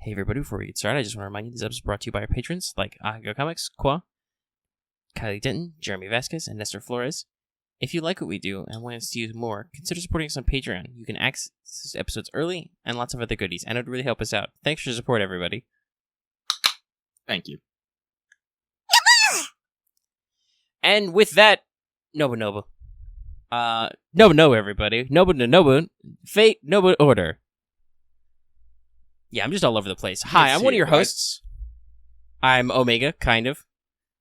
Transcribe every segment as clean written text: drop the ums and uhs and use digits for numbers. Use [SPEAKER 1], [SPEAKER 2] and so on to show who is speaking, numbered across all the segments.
[SPEAKER 1] Hey everybody, before we get started, I just want to remind you this episode is brought to you by our patrons like LTFGO Comics, Qua, Kylie Denton, Jeremy Vasquez, and Nestor Flores. If you like what we do and want us to use more, consider supporting us on Patreon. You can access episodes early and lots of other goodies, and it would really help us out. Thanks for your support, everybody.
[SPEAKER 2] Thank you.
[SPEAKER 1] And with that, Nobu. Nobu, everybody. Nobu. Fate, Nobu, order. Yeah, I'm just all over the place. Hi, I'm one of your hosts. I'm Omega, kind of.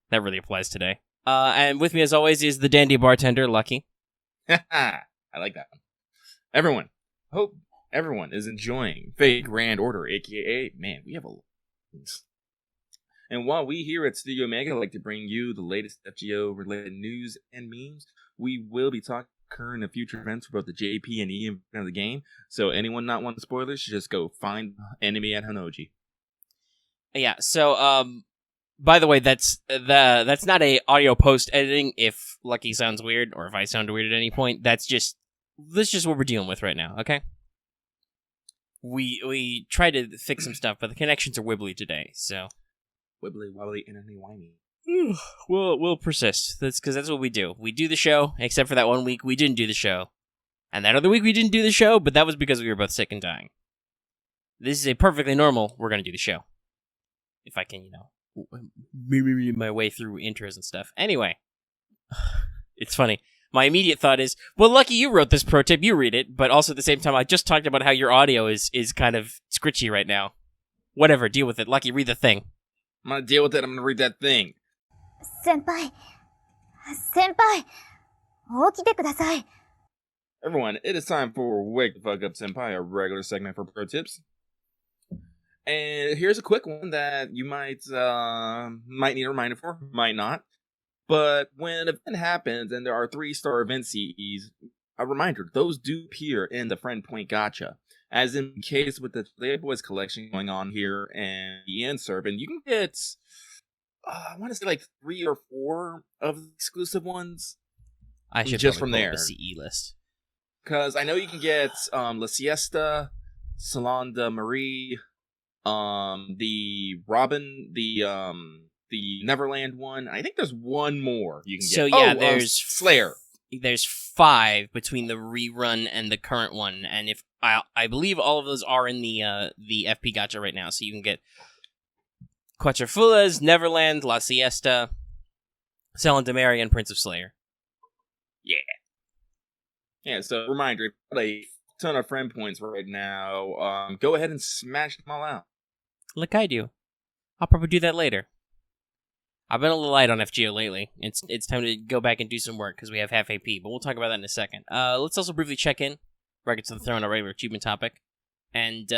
[SPEAKER 1] That really applies today. And with me, as always, is the dandy bartender, Lucky.
[SPEAKER 2] I like that one. Everyone, hope everyone is enjoying Fate Grand Order, a.k.a. Man, we have a lot. And while we here at Studio Omega like to bring you the latest FGO-related news and memes, we will be talking current and future events for both the JP and EM of the game. So anyone not wanting spoilers should just go find Enemy at Honnouji.
[SPEAKER 1] Yeah, so, by the way, that's not a audio post-editing if Lucky sounds weird, or if I sound weird at any point. That's just what we're dealing with right now, okay? We tried to fix some stuff, but the connections are wibbly today, so...
[SPEAKER 2] Wibbly, wobbly, inny, whiny.
[SPEAKER 1] We'll persist. That's because that's what we do. We do the show, except for that one week we didn't do the show. And that other week we didn't do the show, but that was because we were both sick and dying. This is a perfectly normal, we're going to do the show. If I can, my way through intros and stuff. Anyway, it's funny. My immediate thought is, well, Lucky, you wrote this pro tip, you read it, but also at the same time, I just talked about how your audio is kind of scritchy right now. Whatever, deal with it. Lucky, read the thing.
[SPEAKER 2] I'm going to deal with it, I'm going to read that thing.
[SPEAKER 3] Senpai, 起きてください.
[SPEAKER 2] Everyone, it is time for Wake the Fuck Up Senpai, a regular segment for pro tips. And here's a quick one that you might need a reminder for, might not. But when an event happens and there are 3-star event CEs, a reminder, those do appear in the Friend Point Gacha. As in the case with the Chaldea Boys collection going on here and the end serve, and you can get, I want to say like 3 or 4 of the exclusive ones.
[SPEAKER 1] I should
[SPEAKER 2] just from there.
[SPEAKER 1] The CE list.
[SPEAKER 2] Because I know you can get La Siesta, Salon de Marie, the Robin, the Neverland one. I think there's one more you can get.
[SPEAKER 1] So yeah, there's
[SPEAKER 2] Slayer.
[SPEAKER 1] There's 5 between the rerun and the current one, and if I believe all of those are in the FP Gacha right now, so you can get Quattrofulas, Neverland, La Siesta, Salon de Marie, and Prince of Slayer.
[SPEAKER 2] Yeah, so reminder, if you have a ton of friend points right now, go ahead and smash them all out.
[SPEAKER 1] Like I do. I'll probably do that later. I've been a little light on FGO lately. It's time to go back and do some work, because we have half AP, but we'll talk about that in a second. Let's also briefly check in, before I get to the throw in a regular achievement topic. And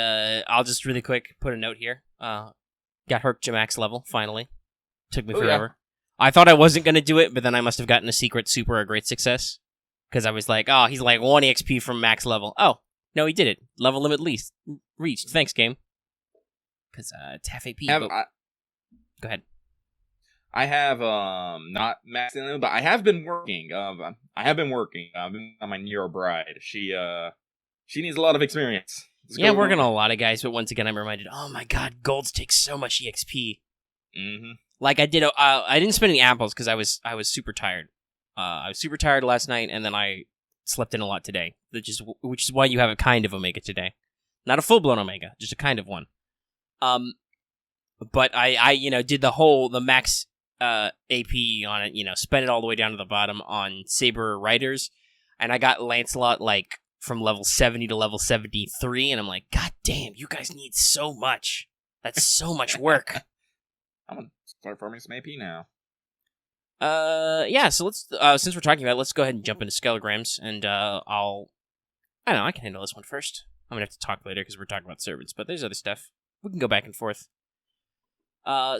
[SPEAKER 1] I'll just really quick put a note here. Got Herc to max level, finally. Took me forever. Yeah. I thought I wasn't going to do it, but then I must have gotten a secret super a great success. Because I was like, oh, he's like 1 EXP from max level. Oh, no, he did it. Level limit least reached. Thanks, game. Because it's half AP. Go ahead.
[SPEAKER 2] I have not maxed in, but I have been working. I've been on my Nero bride. She needs a lot of experience.
[SPEAKER 1] I'm working on a lot of guys, but once again, I'm reminded, oh my god, golds take so much EXP.
[SPEAKER 2] Mm-hmm.
[SPEAKER 1] Like I did, I didn't spend any apples because I was super tired. I was super tired last night, and then I slept in a lot today, which is why you have a kind of Omega today. Not a full-blown Omega, just a kind of one. But I did the max AP on it, spent it all the way down to the bottom on Saber Riders, and I got Lancelot, like, from level 70 to level 73, and I'm like, god damn, you guys need so much. That's so much work.
[SPEAKER 2] I'm gonna start farming some AP now.
[SPEAKER 1] Yeah, so let's, since we're talking about it, let's go ahead and jump into Skelograms, and, I can handle this one first. I'm gonna have to talk later, because we're talking about servants, but there's other stuff. We can go back and forth.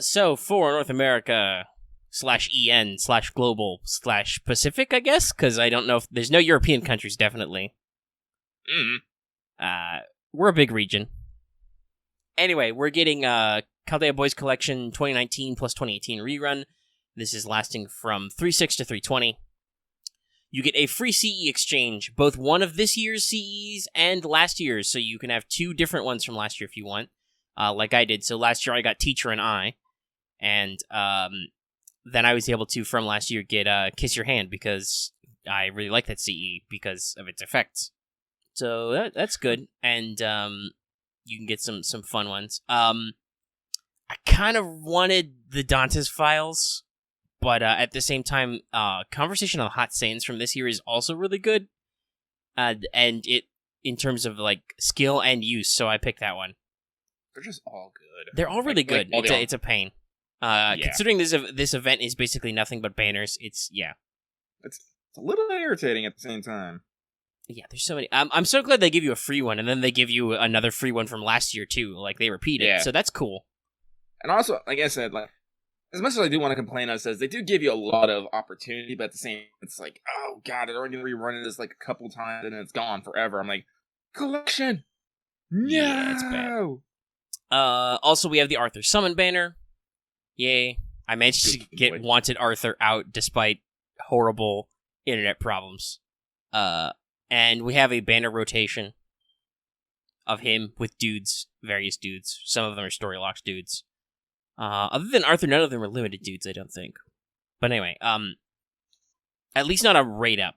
[SPEAKER 1] So, for North America, /EN, /global, /Pacific, I guess, because I don't know if, there's no European countries, definitely. We're a big region. Anyway, we're getting, Chaldea Boys Collection 2019 plus 2018 rerun. This is lasting from 3.6 to 3.20. You get a free CE exchange, both one of this year's CEs and last year's, so you can have 2 different ones from last year if you want. like I did. So last year I got Teacher and I, and then I was able to, from last year, get Kiss Your Hand, because I really like that CE because of its effects. So that's good, and you can get some fun ones. I kind of wanted the Dante's Files, but at the same time, Conversation on Hot Sands from this year is also really good, and it in terms of like skill and use. So I picked that one.
[SPEAKER 2] They're just all good.
[SPEAKER 1] They're all really good. It's a pain. Considering this event is basically nothing but banners, it's
[SPEAKER 2] a little irritating at the same time.
[SPEAKER 1] Yeah, there's so many. I'm so glad they give you a free one, and then they give you another free one from last year too. Like they repeat it, so that's cool.
[SPEAKER 2] And also, like I said, like as much as I do want to complain, I says they do give you a lot of opportunity, but at the same, it's like, oh god, they're only rerunning this like a couple times and then it's gone forever. I'm like, collection. No,
[SPEAKER 1] yeah, it's bad. Also, we have the Arthur Summon banner. Yay! I managed to get Wanted Arthur out despite horrible internet problems. And we have a banner rotation of him with dudes, various dudes. Some of them are Storylocks dudes. Other than Arthur, none of them are limited dudes, I don't think. But anyway, at least not a rate up.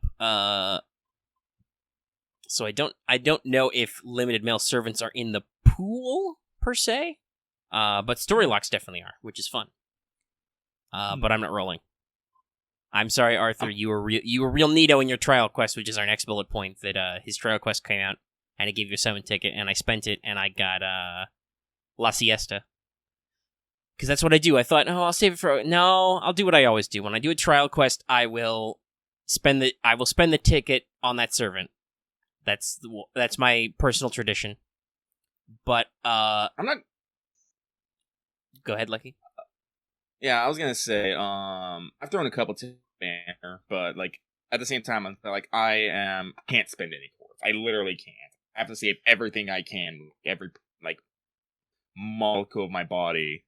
[SPEAKER 1] So I don't know if limited male servants are in the pool per se. But Storylocks definitely are, which is fun. But I'm not rolling. I'm sorry, Arthur. You were real neato in your trial quest, which is our next bullet point. That his trial quest came out, and it gave you a summon ticket, and I spent it, and I got La Siesta. Because that's what I do. I thought, no, I'll save it for. No, I'll do what I always do. When I do a trial quest, I will spend the ticket on that servant. That's my personal tradition. But
[SPEAKER 2] I'm not.
[SPEAKER 1] Go ahead, Lucky.
[SPEAKER 2] Yeah, I was gonna say, I've thrown a couple to banner, but like at the same time, I'm like I can't spend any coins. I literally can't. I have to save everything I can, every like molecule of my body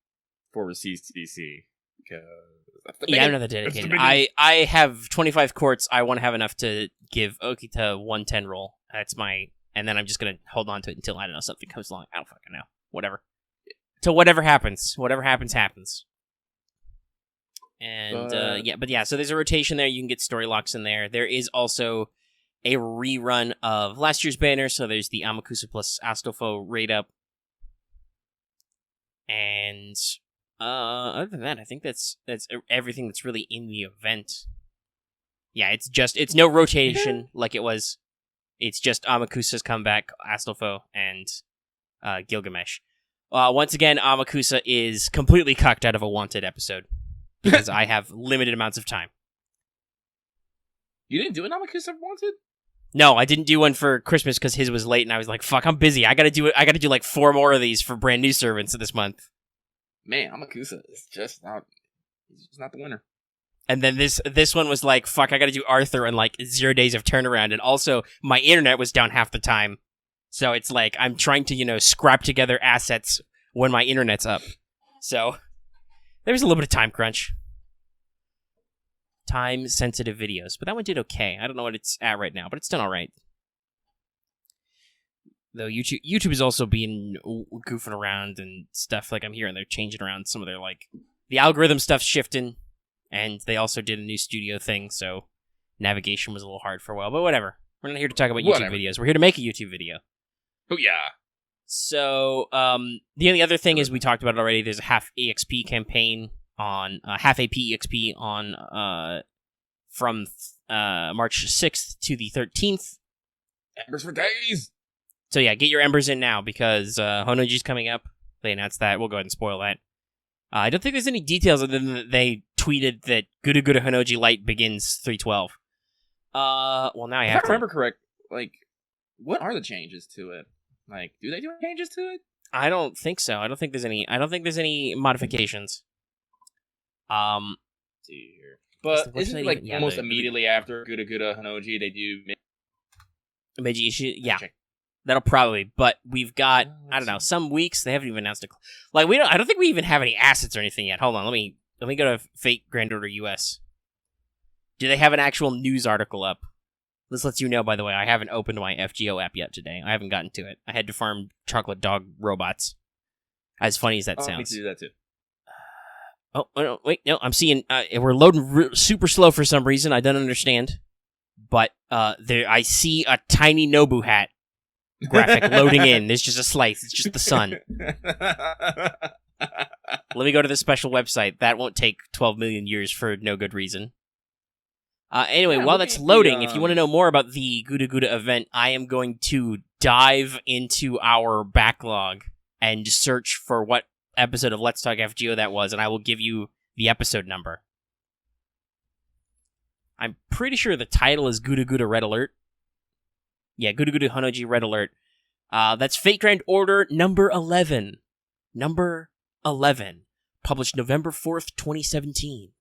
[SPEAKER 2] for CBC because
[SPEAKER 1] I'm not dedicated. I have 25 quartz. I want to have enough to give Okita 110 roll. That's my, and then I'm just gonna hold on to it until I don't know something comes along. I don't fucking know. Whatever. Till whatever happens. Whatever happens. And so there's a rotation there. You can get Storylocks in there. There is also a rerun of last year's banner. So there's the Amakusa plus Astolfo raid up. And other than that, I think that's everything that's really in the event. Yeah, it's no rotation like it was. It's just Amakusa's comeback, Astolfo, and Gilgamesh. Once again, Amakusa is completely cucked out of a Wanted episode. Because I have limited amounts of time.
[SPEAKER 2] You didn't do an Amakusa Wanted?
[SPEAKER 1] No, I didn't do one for Christmas because his was late, and I was like, "Fuck, I'm busy. I gotta do like 4 more of these for brand new servants this month."
[SPEAKER 2] Man, Amakusa is just not. He's just not the winner.
[SPEAKER 1] And then this one was like, "Fuck, I gotta do Arthur in like 0 days of turnaround," and also my internet was down half the time, so it's like I'm trying to scrap together assets when my internet's up. So. There was a little bit of time crunch. Time-sensitive videos. But that one did okay. I don't know what it's at right now, but it's done alright. Though YouTube is also being goofing around and stuff. Like I'm hearing they're changing around some of their, like... The algorithm stuff's shifting. And they also did a new studio thing, so... Navigation was a little hard for a while. But whatever. We're not here to talk about YouTube videos. We're here to make a YouTube video.
[SPEAKER 2] Oh, yeah.
[SPEAKER 1] So, the only other thing is we talked about it already. There's a half EXP campaign on half AP EXP on from March 6th to the 13th.
[SPEAKER 2] Embers for days.
[SPEAKER 1] So yeah, get your embers in now because Honnouji's coming up. They announced that. We'll go ahead and spoil that. I don't think there's any details other than that they tweeted that GUDAGUDA Honnouji Light begins 3/12. Well now I have
[SPEAKER 2] if I remember correct, like what are the changes to it? Like, do they do any changes to it?
[SPEAKER 1] I don't think so. I don't think there's any modifications.
[SPEAKER 2] Let's see here. But isn't it like almost immediately after GUDAGUDA Honnouji they do
[SPEAKER 1] Meiji issue? Yeah. That'll probably, but we've got I don't know, some weeks they haven't even announced I don't think we even have any assets or anything yet. Hold on, let me go to Fate Grand Order US. Do they have an actual news article up? This lets you know, by the way, I haven't opened my FGO app yet today. I haven't gotten to it. I had to farm chocolate dog robots. As funny as that
[SPEAKER 2] Me
[SPEAKER 1] sounds.
[SPEAKER 2] to do that too.
[SPEAKER 1] Oh, no, wait, no, I'm seeing, we're loading super slow for some reason, I don't understand. But, I see a tiny Nobu hat graphic loading in. There's just a slice, it's just the sun. Let me go to the special website. That won't take 12 million years for no good reason. Anyway, while that's loading, if you want to know more about the GUDAGUDA event, I am going to dive into our backlog and search for what episode of Let's Talk FGO that was, and I will give you the episode number. I'm pretty sure the title is GUDAGUDA Red Alert. Yeah, GUDAGUDA Honnouji Red Alert. That's Fate Grand Order number 11. Number 11. Published November 4th, 2017.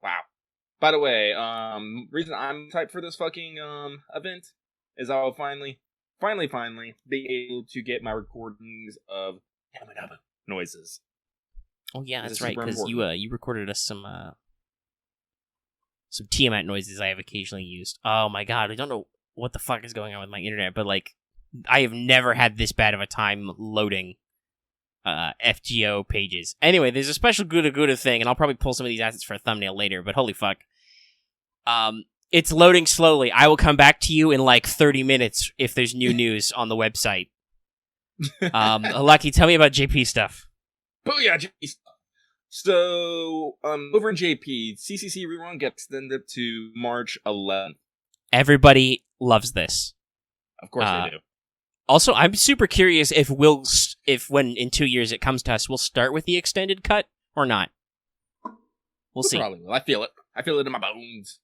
[SPEAKER 2] Wow. By the way, reason I'm typed for this fucking event is I'll finally be able to get my recordings of Yamadaba noises.
[SPEAKER 1] Oh yeah,
[SPEAKER 2] This
[SPEAKER 1] that's
[SPEAKER 2] is
[SPEAKER 1] right,
[SPEAKER 2] super
[SPEAKER 1] because you recorded us some Tiamat noises I have occasionally used. Oh my god, I don't know what the fuck is going on with my internet, but like, I have never had this bad of a time loading FGO pages. Anyway, there's a special GUDAGUDA thing, and I'll probably pull some of these assets for a thumbnail later, but holy fuck. It's loading slowly. I will come back to you in like 30 minutes if there's new news on the website. Lucky, tell me about JP stuff.
[SPEAKER 2] Booyah, JP stuff. So, over in JP, CCC Rerun gets extended to March 11th.
[SPEAKER 1] Everybody loves this.
[SPEAKER 2] Of course they do.
[SPEAKER 1] Also, I'm super curious if when in 2 years it comes to us, we'll start with the extended cut or not. We'll see.
[SPEAKER 2] Probably will. I feel it. I feel it in my bones.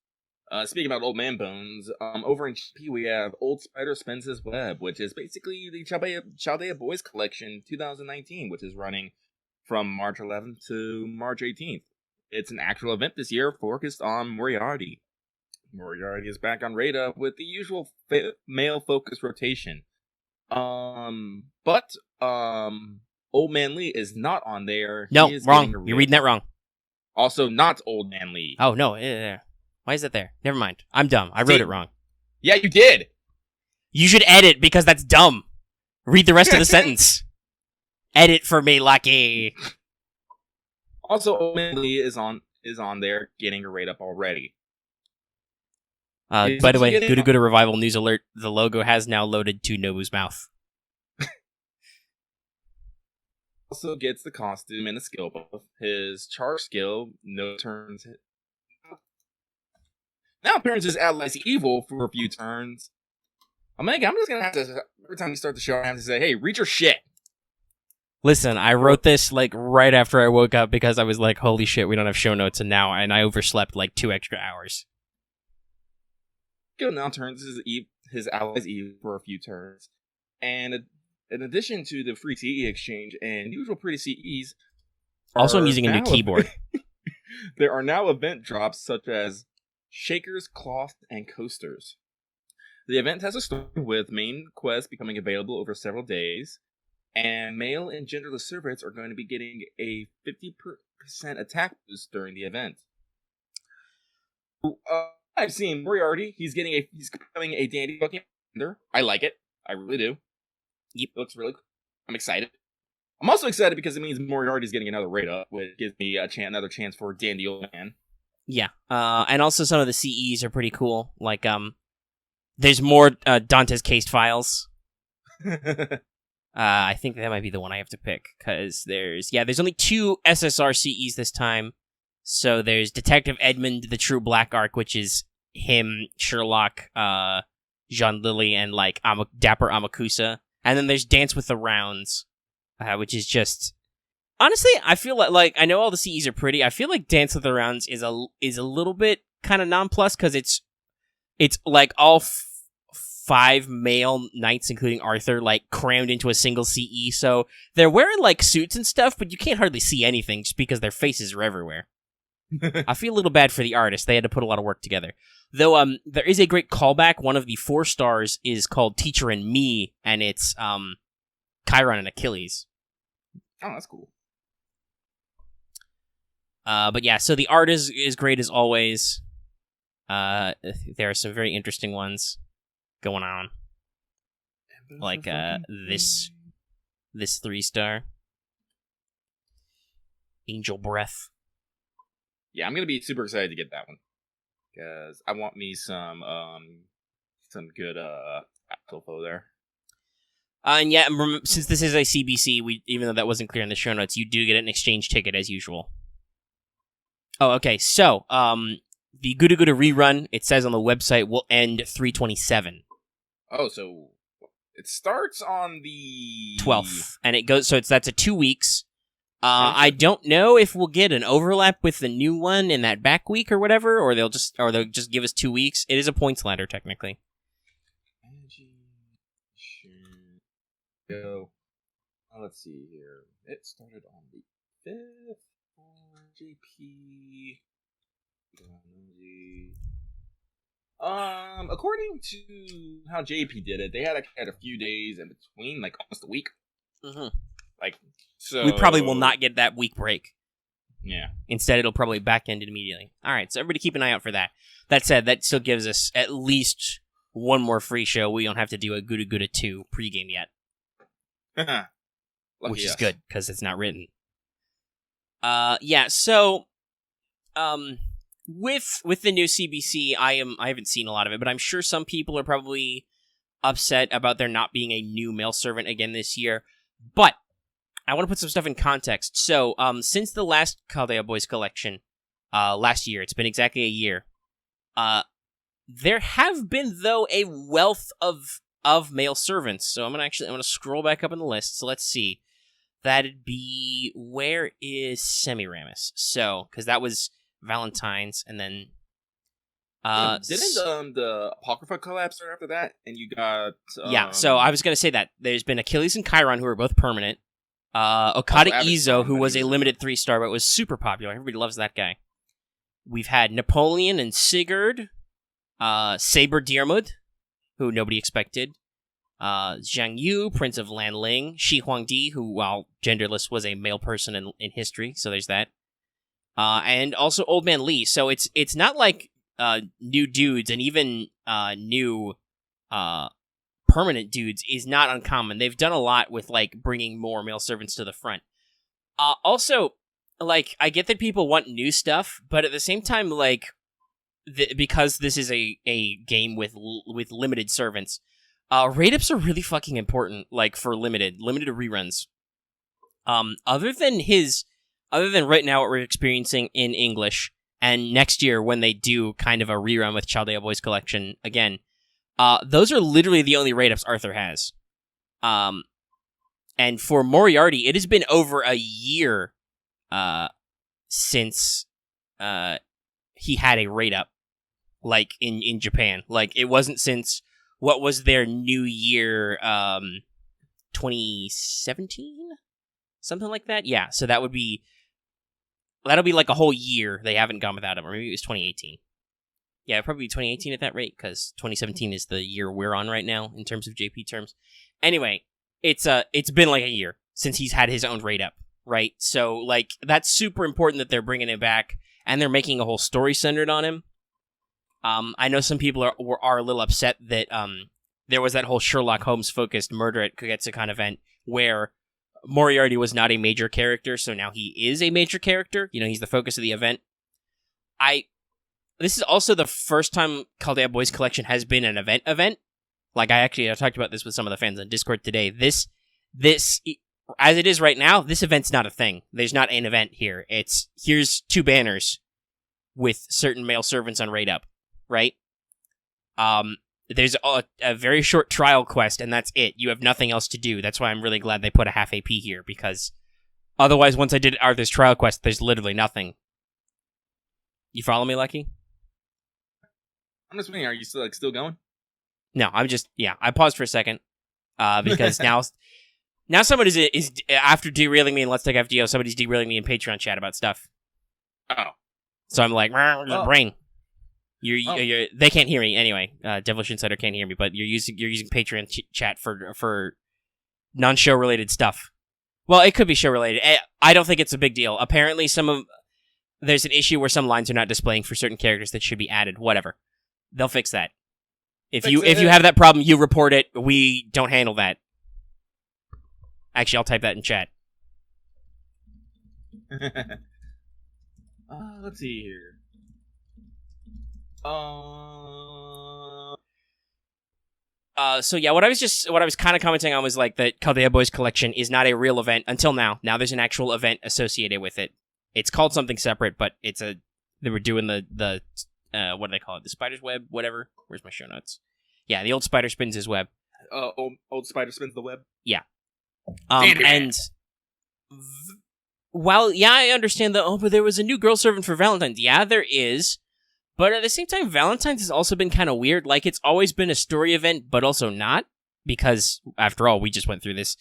[SPEAKER 2] Speaking about old man bones, over in GP we have Old Spider Spins His Web, which is basically the Chaldea Boys Collection 2019, which is running from March 11th to March 18th. It's an actual event this year focused on Moriarty. Moriarty is back on radar with the usual male-focused rotation. But Old Man Lee is not on there.
[SPEAKER 1] No, wrong. You're reading that wrong.
[SPEAKER 2] Also, not Old Man Lee.
[SPEAKER 1] Oh, no. Why is that there? Never mind. I'm dumb. I wrote it wrong.
[SPEAKER 2] Yeah, you did.
[SPEAKER 1] You should edit because that's dumb. Read the rest of the sentence. Edit for me, Lucky.
[SPEAKER 2] Also, Old Man Lee is on there getting a rate up already.
[SPEAKER 1] By the way, GUDAGUDA Revival News Alert, the logo has now loaded to Nobu's mouth.
[SPEAKER 2] Also gets the costume and a skill buff. His charge skill, no turns. Now appearance is allies evil for a few turns. I'm just gonna have to, every time you start the show, I have to say, hey, read your shit.
[SPEAKER 1] Listen, I wrote this like right after I woke up because I was like, holy shit, we don't have show notes, and I overslept like 2 extra hours.
[SPEAKER 2] Skill now turns his allies evil for a few turns. And in addition to the free CE exchange and usual pretty CEs,
[SPEAKER 1] also I'm using a new keyboard.
[SPEAKER 2] There are now event drops such as shakers, cloth, and coasters. The event has a story with main quests becoming available over several days, and male and genderless servants are going to be getting a 50% attack boost during the event. I've seen Moriarty. He's becoming a dandy fucking meander. I like it. I really do. Yep, it looks really cool. I'm excited. I'm also excited because it means Moriarty's getting another rate up, which gives me another chance for Dandy Old Man.
[SPEAKER 1] Yeah, and also some of the CEs are pretty cool. Like, there's more Dante's cased files. I think that might be the one I have to pick, because there's only 2 SSR CEs this time. So there's Detective Edmund, the True Black Arc, which is him, Sherlock, Jean Lilly, and like Dapper Amakusa. And then there's Dance with the Rounds, which is just... Honestly, I feel like I know all the CEs are pretty. I feel like Dance with the Rounds is a little bit kind of nonplussed, because it's like all 5 male knights, including Arthur, like crammed into a single CE. So they're wearing like suits and stuff, but you can't hardly see anything just because their faces are everywhere. I feel a little bad for the artist. They had to put a lot of work together. Though there is a great callback. One of the 4 stars is called Teacher and Me, and it's Chiron and Achilles.
[SPEAKER 2] Oh, that's cool.
[SPEAKER 1] But yeah, so the art is great as always. There are some very interesting ones going on. Like this 3-star. Angel Breath.
[SPEAKER 2] Yeah, I'm gonna be super excited to get that one because I want me some good info there.
[SPEAKER 1] And yeah, since this is a CBC, even though that wasn't clear in the show notes, you do get an exchange ticket as usual. Oh, okay. So, the GUDAGUDA rerun, it says on the website, will end 3/27.
[SPEAKER 2] Oh, so it starts on the
[SPEAKER 1] 12th, and it goes. So that's a 2 weeks. I don't know if we'll get an overlap with the new one in that back week or whatever, or they'll just give us 2 weeks. It is a points ladder technically.
[SPEAKER 2] Go. Let's see here. It started on the 5th for JP. According to how JP did it, they had a few days in between, like almost a week.
[SPEAKER 1] Mm-hmm.
[SPEAKER 2] Like, so
[SPEAKER 1] we probably will not get that week break.
[SPEAKER 2] Yeah.
[SPEAKER 1] Instead, it'll probably back end it immediately. All right, so everybody keep an eye out for that. That said, that still gives us at least one more free show. We don't have to do a GUDAGUDA 2 pregame yet. Which is good, because it's not written. Yeah, so, with the new CBC, I haven't seen a lot of it, but I'm sure some people are probably upset about there not being a new male servant again this year. But I want to put some stuff in context. So, since the last Chaldea Boys collection, last year, it's been exactly a year, there have been, though, a wealth of male servants. So I'm gonna scroll back up in the list. So let's see. That'd be, where is Semiramis? So, because that was Valentine's, and then
[SPEAKER 2] didn't the Apocrypha collapse start after that? And you got
[SPEAKER 1] yeah. So I was gonna say that there's been Achilles and Chiron, who are both permanent. Okada Izo, who was a limited 3-star but was super popular. Everybody loves that guy. We've had Napoleon and Sigurd, Saber Diarmid, who nobody expected. Zhang Yu, Prince of Lanling, Shi Huangdi, who, while genderless, was a male person in history, so there's that. And also Old Man Lee. So it's not like new dudes, and even new permanent dudes is not uncommon. They've done a lot with, like, bringing more male servants to the front. Also, like, I get that people want new stuff, but at the same time, like, because this is a game with limited servants, rate-ups are really fucking important, like, for limited reruns. Other than right now what we're experiencing in English, and next year when they do kind of a rerun with Chaldea Boys Collection again, those are literally the only rate-ups Arthur has. And for Moriarty, it has been over a year since he had a rate-up, like, in Japan. Like, it wasn't since, what was their New Year, 2017? Something like that? Yeah, so that'll be like a whole year they haven't gone without him, or maybe it was 2018. Yeah, it'd probably be 2018 at that rate, because 2017 is the year we're on right now, in terms of JP terms. Anyway, it's been like a year since he's had his own rate up, right? So, like, that's super important that they're bringing him back, and they're making a whole story centered on him. I know some people are a little upset that there was that whole Sherlock Holmes-focused Murder at Kagetsukan event where Moriarty was not a major character, so now he is a major character. You know, he's the focus of the event. This is also the first time Chaldea Boys Collection has been an event. Like, I talked about this with some of the fans on Discord today. This, as it is right now, this event's not a thing. There's not an event here. Here's 2 banners with certain male servants on rate up, right? There's a very short trial quest, and that's it. You have nothing else to do. That's why I'm really glad they put a half AP here, because otherwise, once I did Arthur's trial quest, there's literally nothing. You follow me, Lucky?
[SPEAKER 2] I'm just wondering, are you still going?
[SPEAKER 1] No, I paused for a second, because now somebody is after derailing me in Let's Take FGO, somebody's derailing me in Patreon chat about stuff.
[SPEAKER 2] Oh.
[SPEAKER 1] So I'm like, brain. They can't hear me anyway. Devilish Insider can't hear me, but you're using Patreon chat for non-show related stuff. Well, it could be show related. I don't think it's a big deal. Apparently, there's an issue where some lines are not displaying for certain characters that should be added. Whatever, they'll fix that. If you have that problem, you report it. We don't handle that. Actually, I'll type that in chat.
[SPEAKER 2] Let's see here.
[SPEAKER 1] So yeah, what I was kind of commenting on was like that Chaldea Boys collection is not a real event until now. Now there's an actual event associated with it. It's called something separate, but they were doing the what do they call it? The spider's web, whatever. Where's my show notes? Yeah, the old spider spins his web.
[SPEAKER 2] Old spider spins the web.
[SPEAKER 1] Yeah. And while I understand but there was a new girl servant for Valentine's. Yeah, there is. But at the same time, Valentine's has also been kind of weird. Like, it's always been a story event, but also not. Because, after all, we just went through this.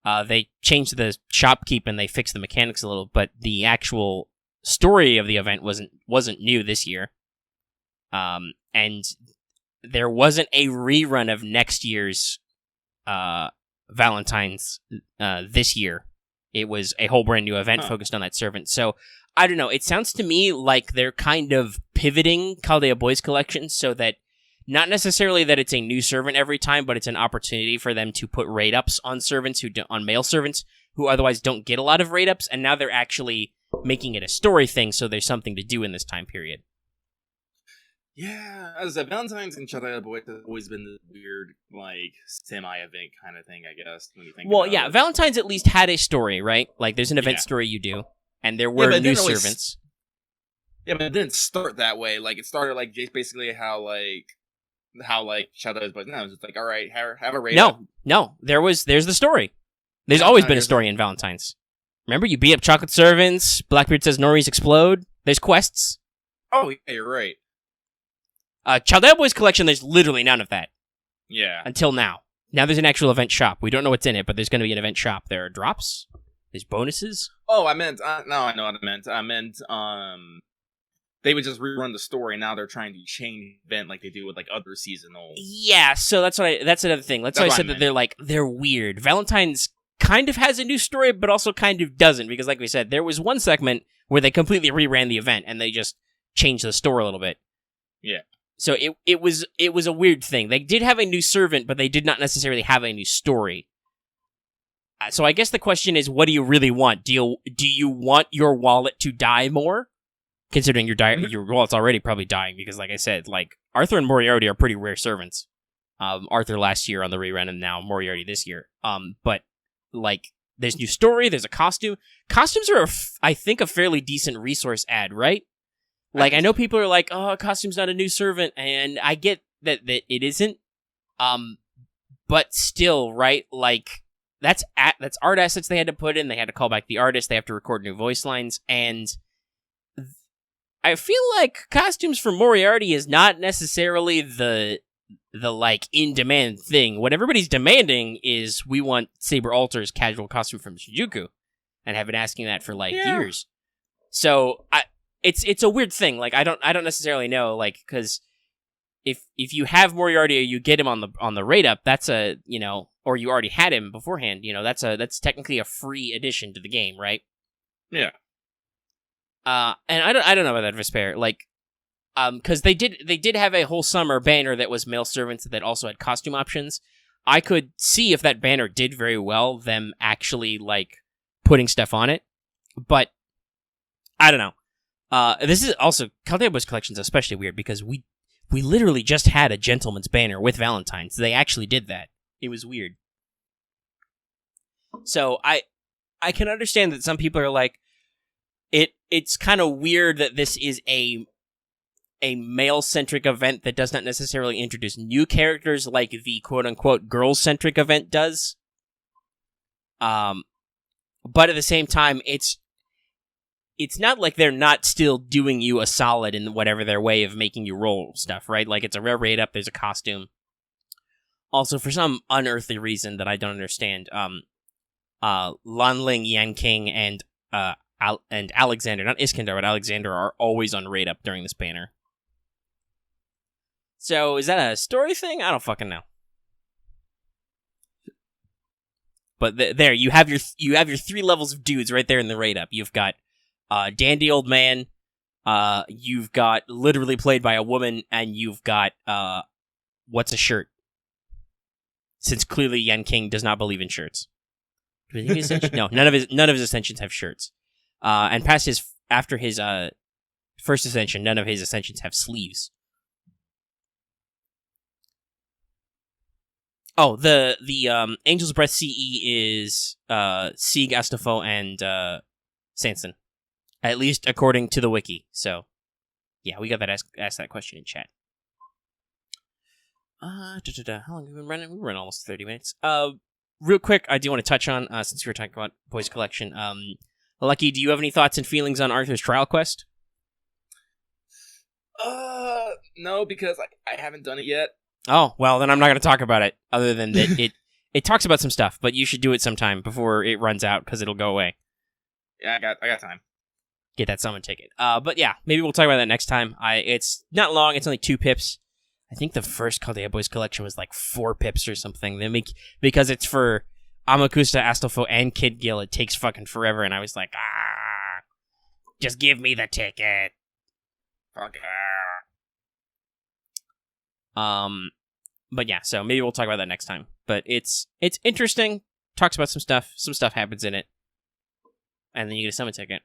[SPEAKER 1] They changed the shopkeep and they fixed the mechanics a little, but the actual story of the event wasn't new this year. And there wasn't a rerun of next year's Valentine's this year. It was a whole brand new event focused on that servant. So, I don't know. It sounds to me like they're kind of pivoting Chaldea Boys Collection so that not necessarily that it's a new servant every time, but it's an opportunity for them to put raid ups on servants on male servants who otherwise don't get a lot of raid ups, and now they're actually making it a story thing, so there's something to do in this time period.
[SPEAKER 2] Yeah, as I said, Valentine's and Chaldea Boys has always been this weird, like, semi-event kind of thing, I guess, when you think about it.
[SPEAKER 1] Valentine's at least had a story, right? Like, there's an event story you do. And there were new servants.
[SPEAKER 2] Yeah, but it didn't start that way. Like, it started, like, basically how Chaldea Boys. No, it was just like, all right, have a raid.
[SPEAKER 1] No. There's the story. There's always been a story in Valentine's. Remember, you beat up chocolate servants, Blackbeard says Norries explode, there's quests.
[SPEAKER 2] Oh, yeah, you're right.
[SPEAKER 1] Chaldea Boys Collection, there's literally none of that.
[SPEAKER 2] Yeah.
[SPEAKER 1] Until now. Now there's an actual event shop. We don't know what's in it, but there's going to be an event shop. There are drops. There's bonuses.
[SPEAKER 2] Oh, I meant, no, I know what I meant. I meant, they would just rerun the story, and now they're trying to change the event like they do with, like, other seasonal.
[SPEAKER 1] Yeah, so that's another thing. That's why I said that they're weird. Valentine's kind of has a new story, but also kind of doesn't, because like we said, there was one segment where they completely reran the event, and they just changed the story a little bit.
[SPEAKER 2] Yeah.
[SPEAKER 1] So it was a weird thing. They did have a new servant, but they did not necessarily have a new story. So I guess the question is, what do you really want? Do you want your wallet to die more? Considering your wallet's already probably dying, because like I said, like Arthur and Moriarty are pretty rare servants. Arthur last year on the rerun, and now Moriarty this year. But like there's new story, there's a costume. Costumes are I think a fairly decent resource add, right? Like I know people are like, "Oh, costume's not a new servant," and I get that it isn't. But still, right? Like that's art assets they had to put in. They had to call back the artist. They have to record new voice lines, and I feel like costumes for Moriarty is not necessarily the like in demand thing. What everybody's demanding is we want Saber Alter's casual costume from Shinjuku, and have been asking that for years. So it's a weird thing. Like I don't necessarily know, like, because if you have Moriarty or you get him on the raid up, that's a, you know, or you already had him beforehand, you know, that's technically a free addition to the game, right?
[SPEAKER 2] Yeah.
[SPEAKER 1] And I don't know about that Vesper, like, because they did have a whole summer banner that was male servants that also had costume options. I could see if that banner did very well, them actually like putting stuff on it, but I don't know. This is also Chaldea Boys Collection's especially weird because we literally just had a gentleman's banner with Valentine's. They actually did that. It was weird. So I can understand that some people are like, it's kind of weird that this is a male-centric event that does not necessarily introduce new characters like the quote-unquote girl-centric event does. But at the same time, it's not like they're not still doing you a solid in whatever their way of making you roll stuff, right? Like, it's a rare raid up, there's a costume. Also, for some unearthly reason that I don't understand, Lanling, Yanking, and Alexander, not Iskandar, but Alexander are always on raid up during this banner. So, is that a story thing? I don't fucking know. But there, you have your 3 levels of dudes right there in the raid up. You've got Dandy Old Man, you've got literally played by a woman, and you've got what's a shirt? Since clearly Yan King does not believe in shirts. Do you think his ascension? No, none of his ascensions have shirts. And after his first ascension, none of his ascensions have sleeves. Oh, the Angel's Breath CE is Sieg, Astolfo, and Sanson. At least according to the wiki. So, yeah, we got that asked that question in chat. How long have we been running? We've run almost 30 minutes. Real quick, I do want to touch on, since we were talking about Boys Collection, Lucky, do you have any thoughts and feelings on Arthur's trial quest?
[SPEAKER 2] No, because I haven't done it yet.
[SPEAKER 1] Oh, well, then I'm not going to talk about it, other than that it talks about some stuff, but you should do it sometime before it runs out, because it'll go away.
[SPEAKER 2] Yeah, I got time.
[SPEAKER 1] Get that summon ticket. But yeah, maybe we'll talk about that next time. It's not long, it's only 2 pips. I think the first Chaldea Boys collection was like 4 pips or something. Because it's for Amakusa, Astolfo, and Kid Gil, it takes fucking forever, and I was like, just give me the ticket.
[SPEAKER 2] Fuck.
[SPEAKER 1] But yeah, so maybe we'll talk about that next time. But it's interesting. Talks about some stuff. Some stuff happens in it. And then you get a summon ticket.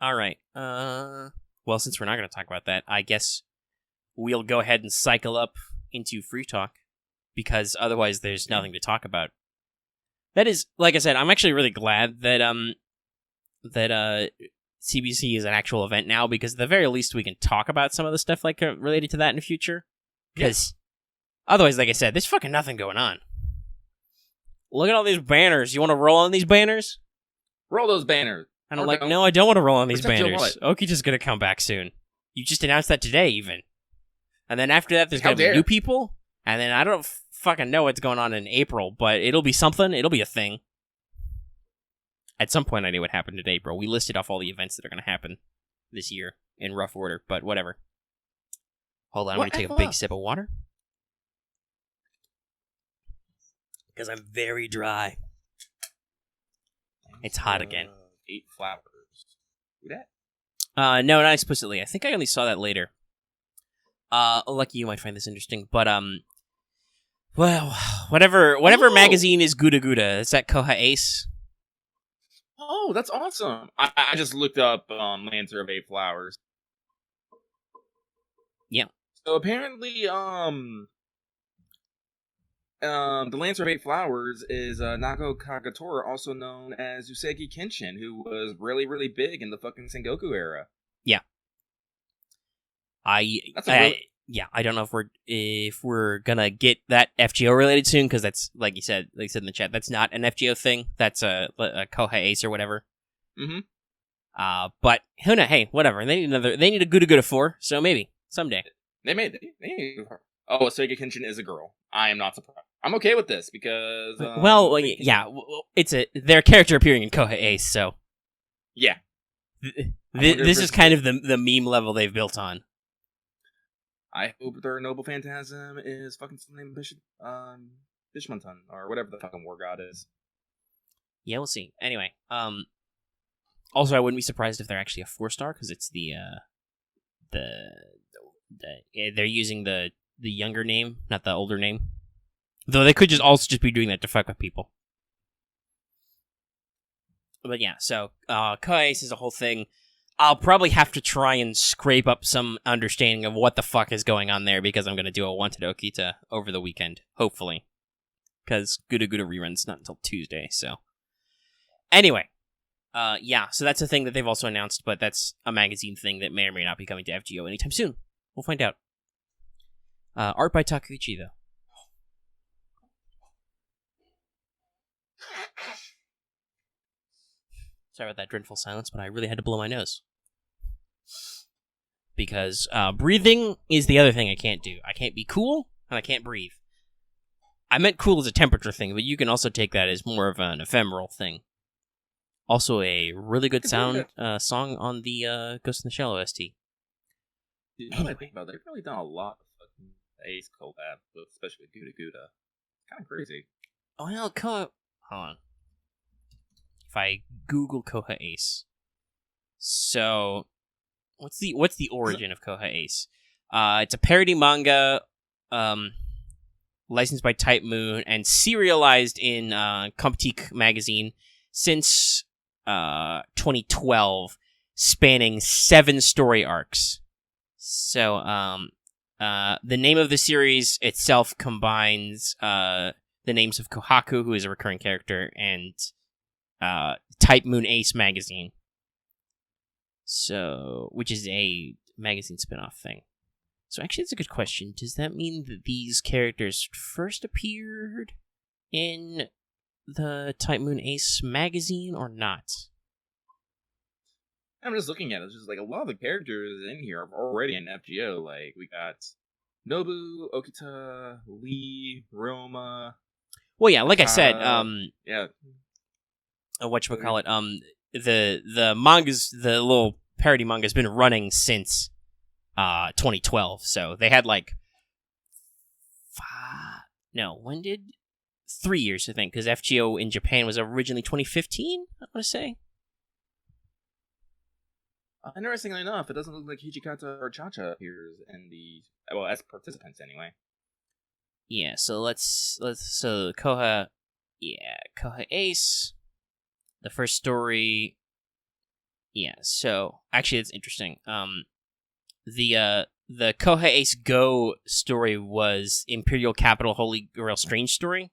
[SPEAKER 1] Alright. Well, since we're not going to talk about that, I guess we'll go ahead and cycle up into Free Talk. Because otherwise there's nothing to talk about. That is, like I said, I'm actually really glad that CBC is an actual event now, because at the very least we can talk about some of the stuff like related to that in the future. Because otherwise, like I said, there's fucking nothing going on. Look at all these banners. You want to roll on these banners?
[SPEAKER 2] Roll those banners.
[SPEAKER 1] And I'm like, no, I don't want to roll on these
[SPEAKER 2] Protect your
[SPEAKER 1] banners.
[SPEAKER 2] wallet.
[SPEAKER 1] Oki's just going to come back soon. You just announced that today, even. And then after that, there's
[SPEAKER 2] How
[SPEAKER 1] going to be
[SPEAKER 2] dare.
[SPEAKER 1] new people. And then I don't fucking know what's going on in April, but it'll be something. It'll be a thing. At some point, I knew what happened in April. We listed off all the events that are going to happen this year in rough order, but whatever. Hold on, I'm going to take a big sip of water. Because I'm very dry. It's hot again.
[SPEAKER 2] 8 flowers. Do that?
[SPEAKER 1] No, not explicitly. I think I only saw that later. Lucky you might find this interesting, but well, whatever magazine is GUDAGUDA. Is that Koha Ace?
[SPEAKER 2] Oh, that's awesome. I just looked up Lancer of 8 Flowers.
[SPEAKER 1] Yeah.
[SPEAKER 2] So apparently, the Lancer of 8 Flowers is Nago Kagatora, also known as Usagi Kenshin, who was really, really big in the fucking Sengoku era.
[SPEAKER 1] Yeah. I don't know if we're gonna get that FGO related soon, because that's like you said in the chat, that's not an FGO thing. That's a Koha Ace or whatever.
[SPEAKER 2] Mm-hmm.
[SPEAKER 1] But who knows? Hey, whatever. They need a GUDAGUDA 4, so maybe someday.
[SPEAKER 2] They made. Oh, Usagi Kenshin is a girl. I am not surprised. I'm okay with this because.
[SPEAKER 1] Their character appearing in Koha Ace, so
[SPEAKER 2] yeah.
[SPEAKER 1] This is kind of the meme level they've built on.
[SPEAKER 2] I hope their noble phantasm is fucking some name Bishmanton, or whatever the fucking war god is.
[SPEAKER 1] Yeah, we'll see. Anyway, also I wouldn't be surprised if they're actually a 4-star, because it's they're using the younger name, not the older name. Though they could just be doing that to fuck with people. But yeah, so Koha Ace is a whole thing. I'll probably have to try and scrape up some understanding of what the fuck is going on there, because I'm going to do a Wanted Okita over the weekend, hopefully. Because GUDAGUDA rerun's not until Tuesday, so. Anyway, yeah, so that's a thing that they've also announced, but that's a magazine thing that may or may not be coming to FGO anytime soon. We'll find out. Art by Takeuchi, though. Sorry about that dreadful silence, but I really had to blow my nose. Because breathing is the other thing I can't do. I can't be cool, and I can't breathe. I meant cool as a temperature thing, but you can also take that as more of an ephemeral thing. Also a really good song on the Ghost in the Shell OST.
[SPEAKER 2] Dude, now that I think about it, they've really done a lot of fucking Ace collab, especially with GUDAGUDA. Kind of crazy.
[SPEAKER 1] Oh, no, hold on. If I Google Koha Ace. So, what's the origin of Koha Ace? It's a parody manga, licensed by Type Moon and serialized in Comptique magazine since 2012, spanning 7 story arcs. So, the name of the series itself combines the names of Kohaku, who is a recurring character, and Type Moon Ace magazine. So, which is a magazine spin-off thing. So actually, that's a good question. Does that mean that these characters first appeared in the Type Moon Ace magazine or not?
[SPEAKER 2] I'm just looking at it. It's just like a lot of the characters in here are already in FGO. Like, we got Nobu, Okita, Lee, Roma.
[SPEAKER 1] Well, yeah, like I said,
[SPEAKER 2] yeah.
[SPEAKER 1] whatchamacallit, the mangas, the little parody manga has been running since 2012, so they had like 3 years, I think, because FGO in Japan was originally 2015, I want to say.
[SPEAKER 2] Interestingly enough, it doesn't look like Hijikata or Chacha appears in the, well, as participants anyway.
[SPEAKER 1] Yeah, so so Koha Ace, the first story. Yeah, so actually it's interesting. The Koha Ace Go story was Imperial Capital Holy Grail Strange story.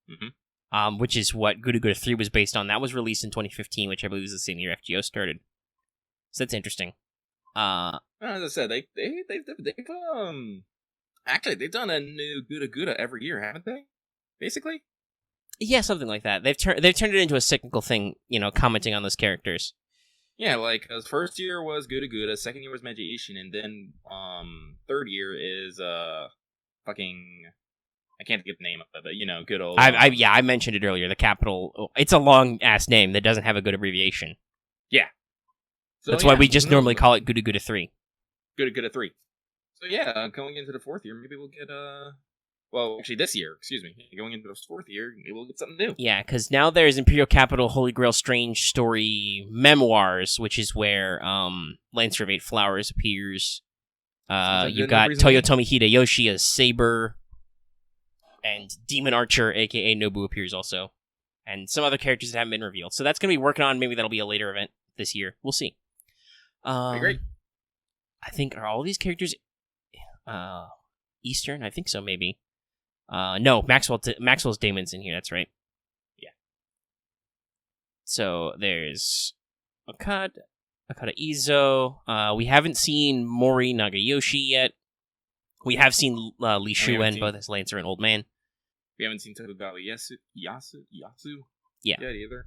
[SPEAKER 2] Mm-hmm.
[SPEAKER 1] Which is what GUDAGUDA 3 was based on. That was released in 2015, which I believe is the same year FGO started. So that's interesting.
[SPEAKER 2] As I said, they've actually they've done a new GUDAGUDA every year, haven't they? Basically.
[SPEAKER 1] Yeah, something like that. They've turned it into a cyclical thing, commenting on those characters.
[SPEAKER 2] Yeah, like first year was GUDAGUDA, second year was Meiji Ishin, and then third year is fucking, I can't think of the name of it, but good old.
[SPEAKER 1] I mentioned it earlier. The capital. It's a long ass name that doesn't have a good abbreviation.
[SPEAKER 2] Yeah. So,
[SPEAKER 1] that's why we just normally call it GUDAGUDA 3.
[SPEAKER 2] GUDAGUDA 3. So yeah, going into the fourth year, maybe we'll get well, actually this year, excuse me, going into the fourth year, maybe we'll get something new.
[SPEAKER 1] Yeah, because now there's Imperial Capital Holy Grail Strange Story Memoirs, which is where Lancer of Eight Flowers appears. You've got Toyotomi Hideyoshi as Saber, and Demon Archer, aka Nobu, appears also, and some other characters that haven't been revealed. So that's going to be working on. Maybe that'll be a later event this year. We'll see.
[SPEAKER 2] Great.
[SPEAKER 1] I think, are all these characters Eastern? I think so, maybe. No, Maxwell's Damon's in here, that's right.
[SPEAKER 2] Yeah.
[SPEAKER 1] So there's Akada Izo. We haven't seen Mori Nagayoshi yet. We have seen Li Shuen, both as Lancer and Old Man.
[SPEAKER 2] We haven't seen Tokugawa Yasu
[SPEAKER 1] yet
[SPEAKER 2] either.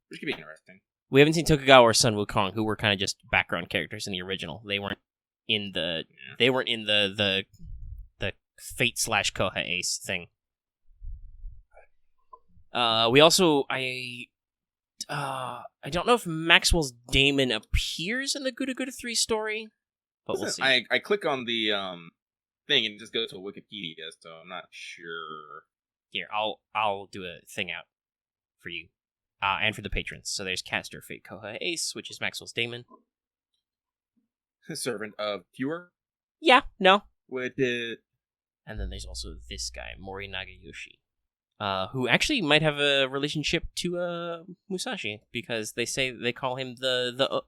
[SPEAKER 2] Which could be interesting.
[SPEAKER 1] We haven't seen Tokugawa or Sun Wukong, who were kind of just background characters in the original. They weren't in the the Fate / Koha Ace thing. We also I don't know if Maxwell's Damon appears in the GUDAGUDA 3 story, but we'll see.
[SPEAKER 2] I click on the thing and it just goes to Wikipedia, so I'm not sure.
[SPEAKER 1] Here, I'll do a thing out for you. And for the patrons. So there's Caster Fate Koha Ace, which is Maxwell's Damon.
[SPEAKER 2] Servant of Pure.
[SPEAKER 1] Yeah, no.
[SPEAKER 2] With it.
[SPEAKER 1] And then there's also this guy, Mori Nagayoshi, who actually might have a relationship to Musashi, because they call him the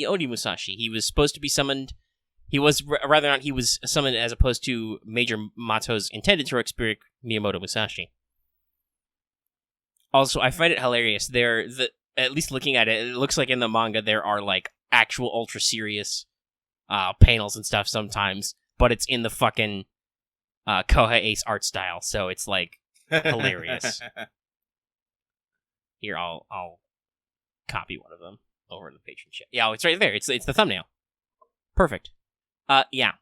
[SPEAKER 1] Odi Musashi. He was supposed to be summoned. He was summoned as opposed to Major Mato's intended heroic spirit Miyamoto Musashi. Also, I find it hilarious. At least looking at it, it looks like in the manga there are like actual ultra serious panels and stuff sometimes, but it's in the fucking Koha Ace art style, so it's like hilarious. Here, I'll copy one of them over in the patron chat. Yeah, it's right there. It's the thumbnail. Perfect. Yeah.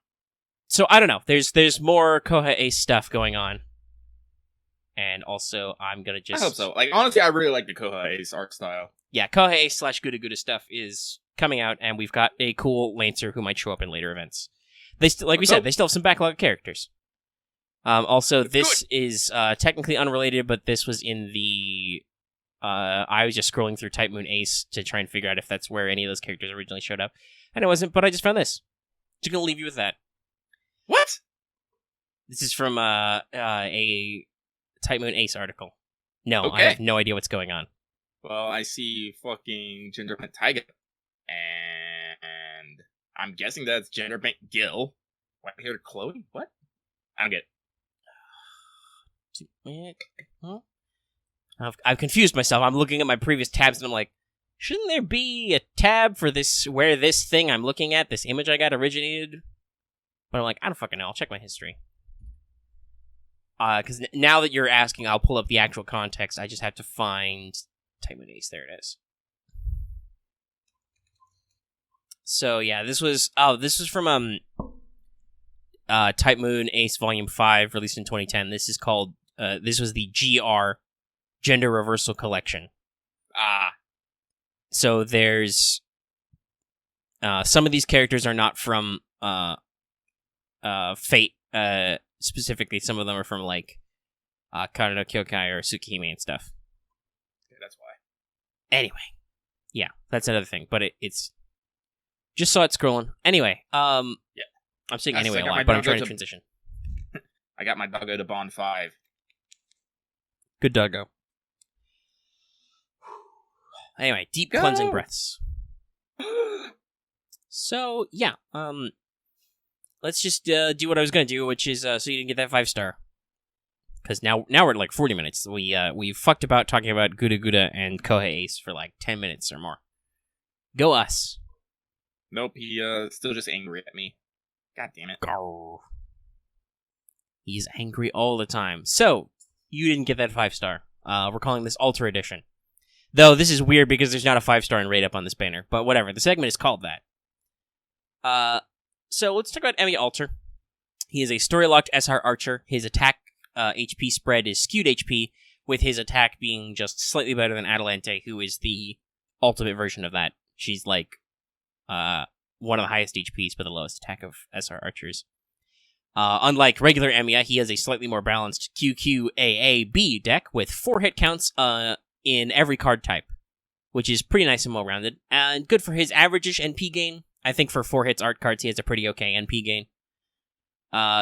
[SPEAKER 1] So I don't know. There's more Koha Ace stuff going on. And also, I'm gonna just...
[SPEAKER 2] I hope so. Like, honestly, I really like the Koha Ace art style.
[SPEAKER 1] Yeah, Koha Ace / GUDAGUDA stuff is coming out, and we've got a cool Lancer who might show up in later events. They like we said, they still have some backlog characters. Also, this is technically unrelated, but this was in the... I was just scrolling through Type Moon Ace to try and figure out if that's where any of those characters originally showed up. And it wasn't, but I just found this. Just gonna leave you with that.
[SPEAKER 2] What?
[SPEAKER 1] This is from a Type Moon Ace article. No, okay. I have no idea what's going on.
[SPEAKER 2] Well, I see fucking gender bent Taiga. And I'm guessing that's gender bent Gil. White haired Chloe? What? I don't get it.
[SPEAKER 1] Huh? I've confused myself. I'm looking at my previous tabs and I'm like, shouldn't there be a tab for this where this thing I'm looking at, this image I got originated? But I'm like, I don't fucking know. I'll check my history. Because now that you're asking, I'll pull up the actual context. I just have to find Type Moon Ace. There it is. So yeah, this was from Type Moon Ace Volume 5, released in 2010. This is called this was the GR Gender Reversal Collection. So there's some of these characters are not from Fate specifically. Some of them are from like Karado Kyokai or Tsukihime and stuff.
[SPEAKER 2] Okay, that's why.
[SPEAKER 1] Anyway, yeah, that's another thing. But it's just saw it scrolling. Anyway, yeah, I'm saying anyway a lot, but I'm trying to transition.
[SPEAKER 2] I got my doggo to Bond 5.
[SPEAKER 1] Good doggo. Anyway, deep cleansing breaths. So yeah, let's just do what I was gonna do, which is so you didn't get that 5-star. Because now we're at like 40 minutes. We fucked about talking about GUDAGUDA and Kohei Ace for like 10 minutes or more. Go us.
[SPEAKER 2] Nope, he still just angry at me. God damn it.
[SPEAKER 1] Garr. He's angry all the time. So, you didn't get that 5-star. We're calling this Alter Edition. Though this is weird because there's not a 5-star in rate up on this banner. But whatever, the segment is called that. So let's talk about Emi Alter. He is a story-locked SR Archer. His attack HP spread is skewed HP, with his attack being just slightly better than Adelante, who is the ultimate version of that. She's like one of the highest HPs, but the lowest attack of SR Archers. Unlike regular Emiya, he has a slightly more balanced QQAAB deck with 4 hit counts in every card type, which is pretty nice and well-rounded, and good for his average-ish NP gain. I think for 4 hits art cards, he has a pretty okay NP gain.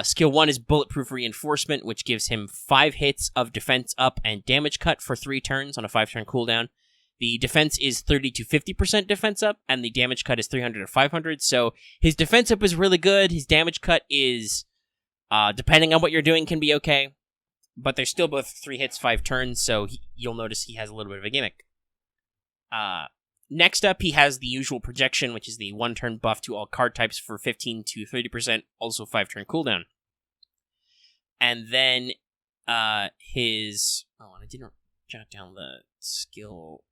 [SPEAKER 1] Skill 1 is Bulletproof Reinforcement, which gives him 5 hits of defense up and damage cut for 3 turns on a 5-turn cooldown. The defense is 30 to 50% defense up, and the damage cut is 300 to 500, so his defense up is really good. His damage cut is, depending on what you're doing, can be okay, but they're still both 3 hits, 5 turns, so you'll notice he has a little bit of a gimmick. Next up, he has the usual projection, which is the 1-turn buff to all card types for 15 to 30%, also 5-turn cooldown. And then his... Oh, and I didn't jot down the skill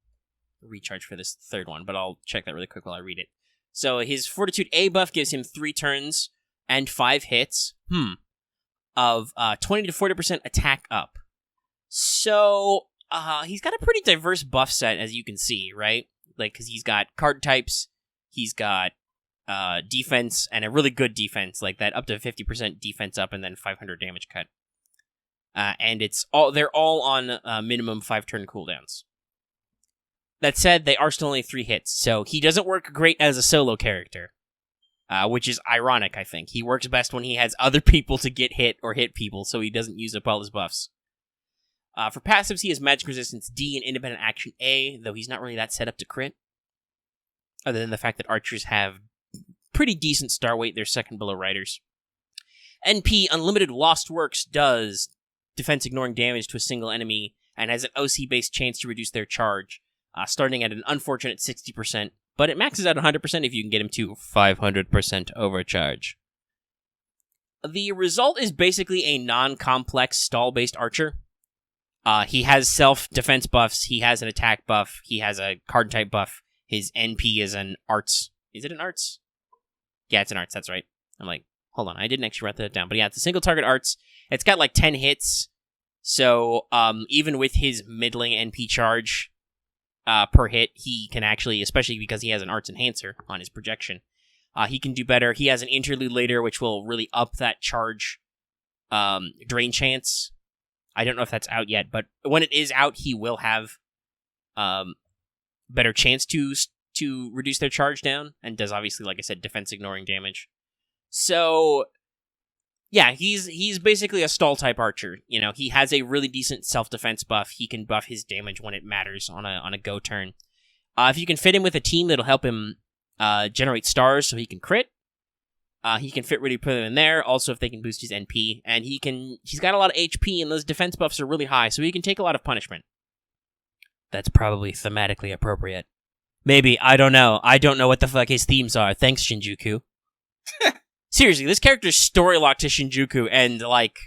[SPEAKER 1] recharge for this third one, but I'll check that really quick while I read it. So his Fortitude A buff gives him 3 turns and 5 hits of 20 to 40% attack up. So he's got a pretty diverse buff set, as you can see, right? Like, because he's got card types, he's got defense, and a really good defense, like that up to 50% defense up and then 500 damage cut. And they're all on minimum 5-turn cooldowns. That said, they are still only 3 hits, so he doesn't work great as a solo character, which is ironic, I think. He works best when he has other people to get hit or hit people, so he doesn't use up all his buffs. For passives, he has Magic Resistance D and Independent Action A, though he's not really that set up to crit. Other than the fact that archers have pretty decent star weight, they're second below riders. NP, Unlimited Lost Works, does defense ignoring damage to a single enemy, and has an OC-based chance to reduce their charge, starting at an unfortunate 60%, but it maxes out 100% if you can get him to 500% overcharge. The result is basically a non-complex stall-based archer. He has self-defense buffs, he has an attack buff, he has a card type buff, his NP is an arts. Is it an arts? Yeah, it's an arts, that's right. I'm like, hold on, I didn't actually write that down. But yeah, it's a single target arts. It's got like 10 hits, so even with his middling NP charge per hit, he can actually, especially because he has an arts enhancer on his projection, he can do better. He has an interlude later, which will really up that charge drain chance. I don't know if that's out yet, but when it is out, he will have better chance to reduce their charge down, and does obviously, like I said, defense ignoring damage. So Yeah, he's basically a stall type archer. You know, he has a really decent self-defense buff. He can buff his damage when it matters on a go turn. If you can fit him with a team that'll help him generate stars so he can crit, he can fit really put him in there. Also, if they can boost his NP, and he's got a lot of HP, and those defense buffs are really high, so he can take a lot of punishment. That's probably thematically appropriate. Maybe, I don't know. I don't know what the fuck his themes are. Thanks, Shinjuku. Seriously, this character's story locked to Shinjuku, and, like,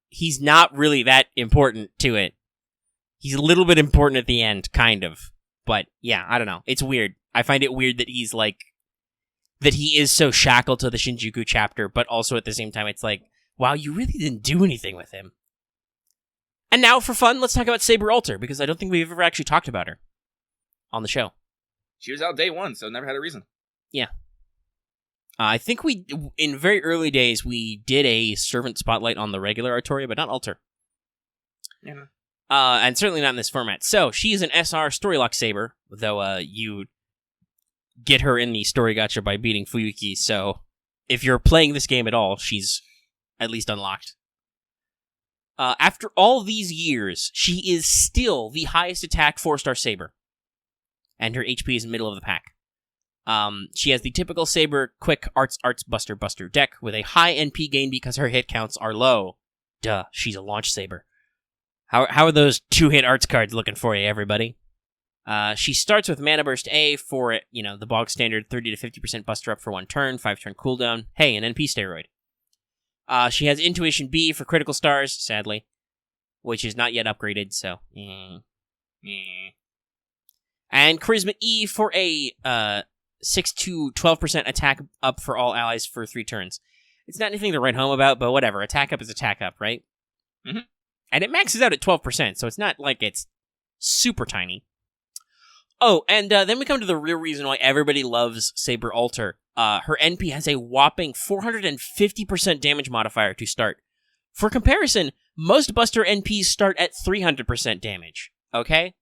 [SPEAKER 1] he's not really that important to it. He's a little bit important at the end, kind of. But, yeah, I don't know. It's weird. I find it weird that he's, like, that he is so shackled to the Shinjuku chapter, but also at the same time, it's like, wow, you really didn't do anything with him. And now, for fun, let's talk about Saber Alter, because I don't think we've ever actually talked about her on the show.
[SPEAKER 2] She was out day one, so never had a reason.
[SPEAKER 1] Yeah. I think in very early days, we did a servant spotlight on the regular Artoria, but not Alter.
[SPEAKER 2] Yeah.
[SPEAKER 1] And certainly not in this format. So, she is an SR Storylock Saber, though you get her in the story gacha by beating Fuyuki, so if you're playing this game at all, she's at least unlocked. After all these years, she is still the highest attack 4-star Saber, and her HP is middle of the pack. She has the typical Saber quick arts buster deck with a high NP gain because her hit counts are low. Duh, she's a launch Saber. How are those 2-hit arts cards looking for you, everybody? She starts with Mana Burst A for, the bog standard 30 to 50% buster up for 1 turn, 5-turn cooldown. Hey, an NP steroid. She has Intuition B for critical stars, sadly, which is not yet upgraded, so. And Charisma E for a 6 to 12% attack up for all allies for 3 turns. It's not anything to write home about, but whatever. Attack up is attack up, right?
[SPEAKER 2] Mm-hmm.
[SPEAKER 1] And it maxes out at 12%, so it's not like it's super tiny. Oh, and then we come to the real reason why everybody loves Saber Alter. Her NP has a whopping 450% damage modifier to start. For comparison, most Buster NPs start at 300% damage, okay?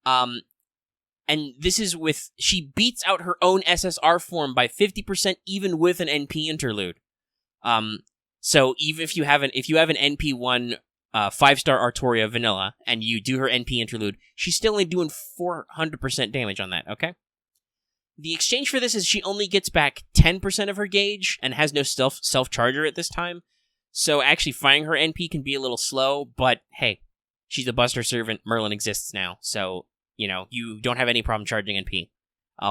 [SPEAKER 1] And this is she beats out her own SSR form by 50% even with an NP interlude. So even if you have an NP1 5-star Artoria vanilla and you do her NP interlude, she's still only doing 400% damage on that, okay? The exchange for this is she only gets back 10% of her gauge and has no self-charger at this time. So actually firing her NP can be a little slow, but hey, she's a Buster servant. Merlin exists now, so you don't have any problem charging NP.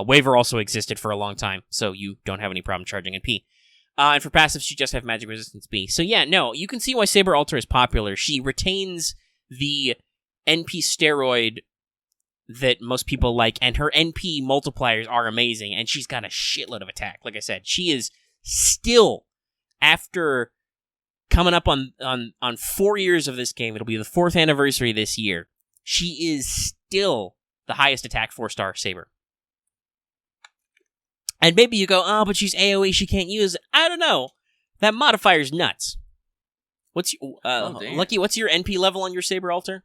[SPEAKER 1] Waver also existed for a long time, so you don't have any problem charging NP. And for passives, she just have Magic Resistance B. So yeah, no, you can see why Saber Alter is popular. She retains the NP steroid that most people like, and her NP multipliers are amazing, and she's got a shitload of attack. Like I said, she is still, after coming up on 4 years of this game, it'll be the 4th anniversary this year, she is still the highest attack 4-star Saber. And maybe you go, oh, but she's AoE, she can't use it. I don't know. That modifier's nuts. What's Lucky, what's your NP level on your Saber Alter?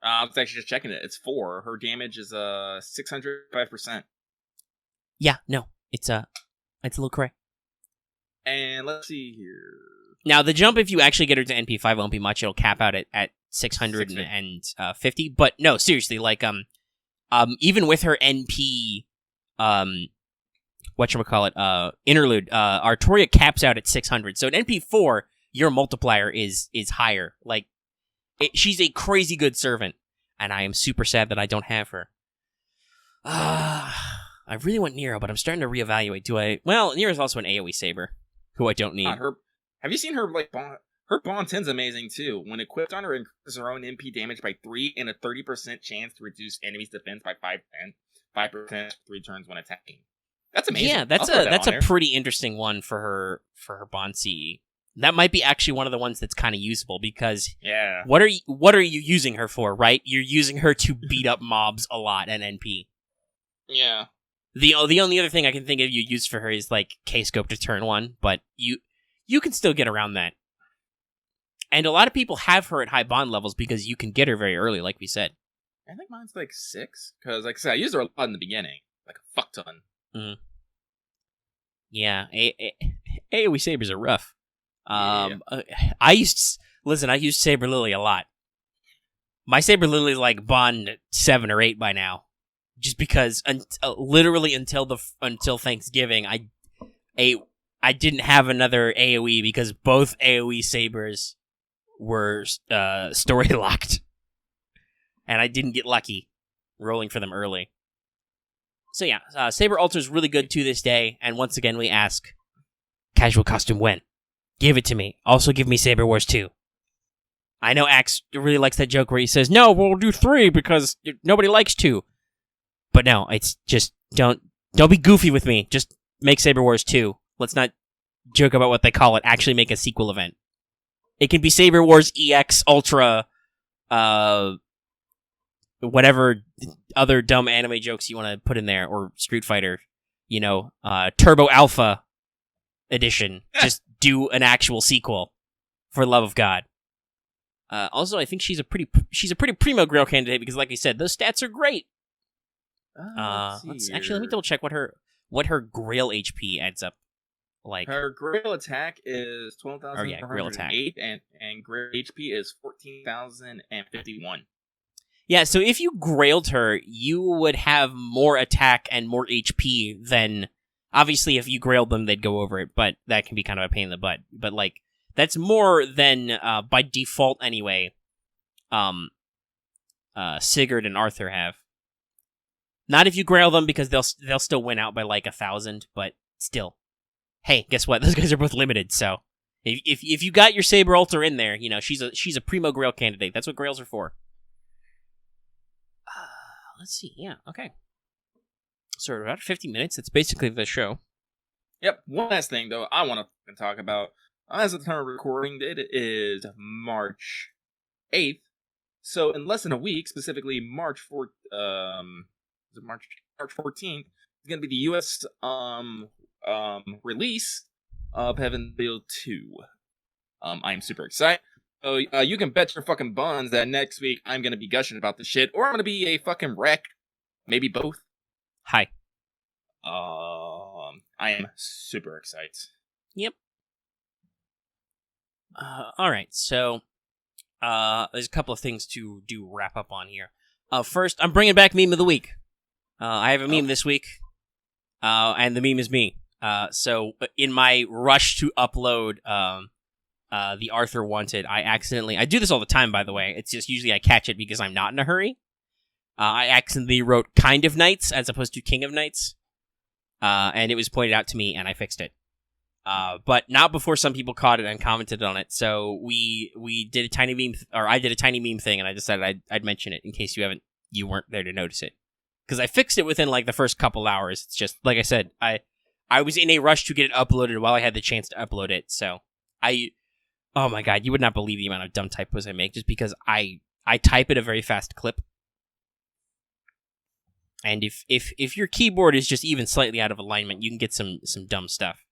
[SPEAKER 2] I was actually just checking it. It's 4. Her damage is 605%.
[SPEAKER 1] Yeah, no. It's a little cray.
[SPEAKER 2] And let's see here.
[SPEAKER 1] Now, the jump, if you actually get her to NP5, won't be much. It'll cap out at 650. But no, seriously, like, even with her NP, interlude, Artoria caps out at 600. So at NP4, your multiplier is higher. Like, she's a crazy good servant, and I am super sad that I don't have her. I really want Nero, but I'm starting to reevaluate. Well, Nero's also an AoE Saber, who I don't need.
[SPEAKER 2] Have you seen her, like, her Bond 10's amazing, too. When equipped on her, increases her own MP damage by 3 and a 30% chance to reduce enemies' defense by 5% 3 turns when attacking. That's amazing. Yeah,
[SPEAKER 1] that's a pretty interesting one for her Bond CE. That might be actually one of the ones that's kind of usable, because what are you using her for, right? You're using her to beat up mobs a lot and NP.
[SPEAKER 2] Yeah.
[SPEAKER 1] The only other thing I can think of you use for her is like K-scope to turn 1, but you can still get around that. And a lot of people have her at high bond levels because you can get her very early, like we said.
[SPEAKER 2] I think mine's like 6, because like I said, I used her a lot in the beginning, like a fuck ton.
[SPEAKER 1] Mm-hmm. Yeah, AoE Sabers are rough. I used Saber Lily a lot. My Saber Lily is like Bond 7 or 8 by now, just because literally until Thanksgiving, I didn't have another AOE because both AOE Sabers were story locked, and I didn't get lucky rolling for them early. So yeah, Saber Alter is really good to this day, and once again we ask, casual costume when? Give it to me. Also give me Saber Wars 2. I know Axe really likes that joke where he says, no, we'll do 3 because nobody likes 2. But no, it's just, don't be goofy with me. Just make Saber Wars 2. Let's not joke about what they call it. Actually make a sequel event. It can be Saber Wars EX Ultra, whatever other dumb anime jokes you want to put in there, or Street Fighter, Turbo Alpha edition. Just do an actual sequel, for the love of God. Also, I think she's a pretty primo Grail candidate because, like I said, those stats are great. Let me double check what her Grail HP adds up like.
[SPEAKER 2] Her Grail attack is 12,408,
[SPEAKER 1] Grail attack.
[SPEAKER 2] and Grail HP is 14,051.
[SPEAKER 1] Yeah, so if you Grailed her, you would have more attack and more HP than. Obviously, if you Grailed them, they'd go over it, but that can be kind of a pain in the butt. But like. That's more than, by default anyway, Sigurd and Arthur have. Not if you Grail them, because they'll still win out by like 1,000, but still. Hey, guess what? Those guys are both limited, so if you got your Saber Alter in there, she's a primo Grail candidate. That's what Grails are for. Let's see. Yeah, okay. So we're about 50 minutes. That's basically the show.
[SPEAKER 2] Yep. One last thing, though, I want to talk about. As of the time of recording, it is March 8th. So in less than a week, specifically March 14th, is going to be the U.S. Release of Heaven Field 2. I'm super excited. So you can bet your fucking buns that next week I'm going to be gushing about this shit, or I'm going to be a fucking wreck. Maybe both.
[SPEAKER 1] Hi.
[SPEAKER 2] I am super excited.
[SPEAKER 1] Yep. Alright, so, there's a couple of things to wrap up on here. First, I'm bringing back Meme of the Week. I have a meme this week, and the meme is me. So, in my rush to upload, the Arthur Wanted, I do this all the time, by the way. It's just usually I catch it because I'm not in a hurry. I accidentally wrote Kind of Knights as opposed to King of Knights, and it was pointed out to me, and I fixed it. But not before some people caught it and commented on it. So we did a tiny meme, or I did a tiny meme thing, and I decided I'd mention it in case you weren't there to notice it, because I fixed it within like the first couple hours. It's just like I said, I was in a rush to get it uploaded while I had the chance to upload it. So oh my god, you would not believe the amount of dumb typos I make just because I type at a very fast clip. And if your keyboard is just even slightly out of alignment, you can get some dumb stuff.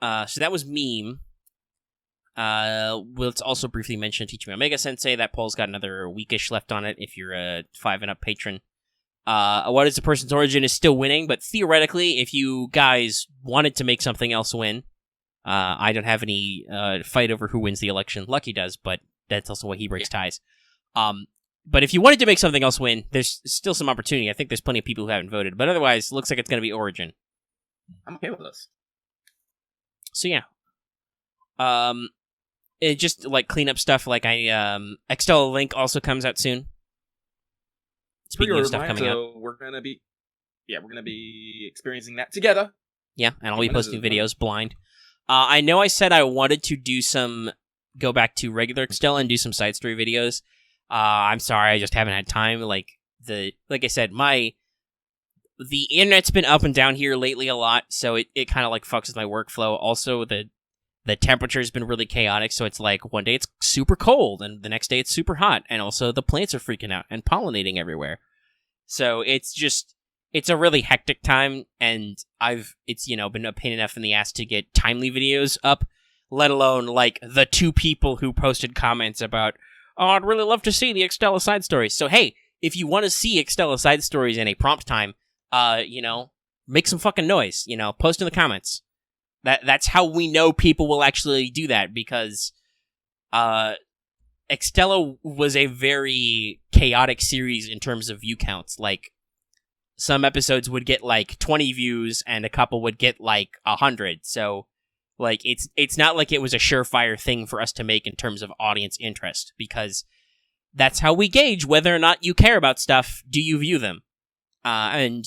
[SPEAKER 1] So that was meme. Let's also briefly mention Teach Me Omega Sensei. That poll's got another weekish left on it if you're a 5 and up patron. What is the person's origin is still winning, but theoretically, if you guys wanted to make something else win, I don't have any fight over who wins the election. Lucky does, but that's also why he breaks ties. But if you wanted to make something else win, there's still some opportunity. I think there's plenty of people who haven't voted, but otherwise, it looks like it's going to be origin.
[SPEAKER 2] I'm okay with this.
[SPEAKER 1] So yeah, it just like cleanup stuff. Like Extella Link also comes out soon. Speaking of stuff coming out,
[SPEAKER 2] we're gonna be experiencing that together.
[SPEAKER 1] Yeah, and I'll be posting videos blind. I know I said I wanted to go back to regular Extella and do some side story videos. I'm sorry, I just haven't had time. Like I said, the internet's been up and down here lately a lot, so it kind of like fucks with my workflow. Also, the temperature's been really chaotic, so it's like one day it's super cold, and the next day it's super hot, and also the plants are freaking out and pollinating everywhere. So it's a really hectic time, and it's been a pain enough in the ass to get timely videos up, let alone like the 2 people who posted comments about, oh, I'd really love to see the Extella side stories. So hey, if you want to see Extella side stories in a prompt time, make some fucking noise, post in the comments. That's how we know people will actually do that, because Extella was a very chaotic series in terms of view counts. Like, some episodes would get like 20 views and a couple would get like 100. So, like, it's not like it was a surefire thing for us to make in terms of audience interest, because that's how we gauge whether or not you care about stuff. Do you view them? And,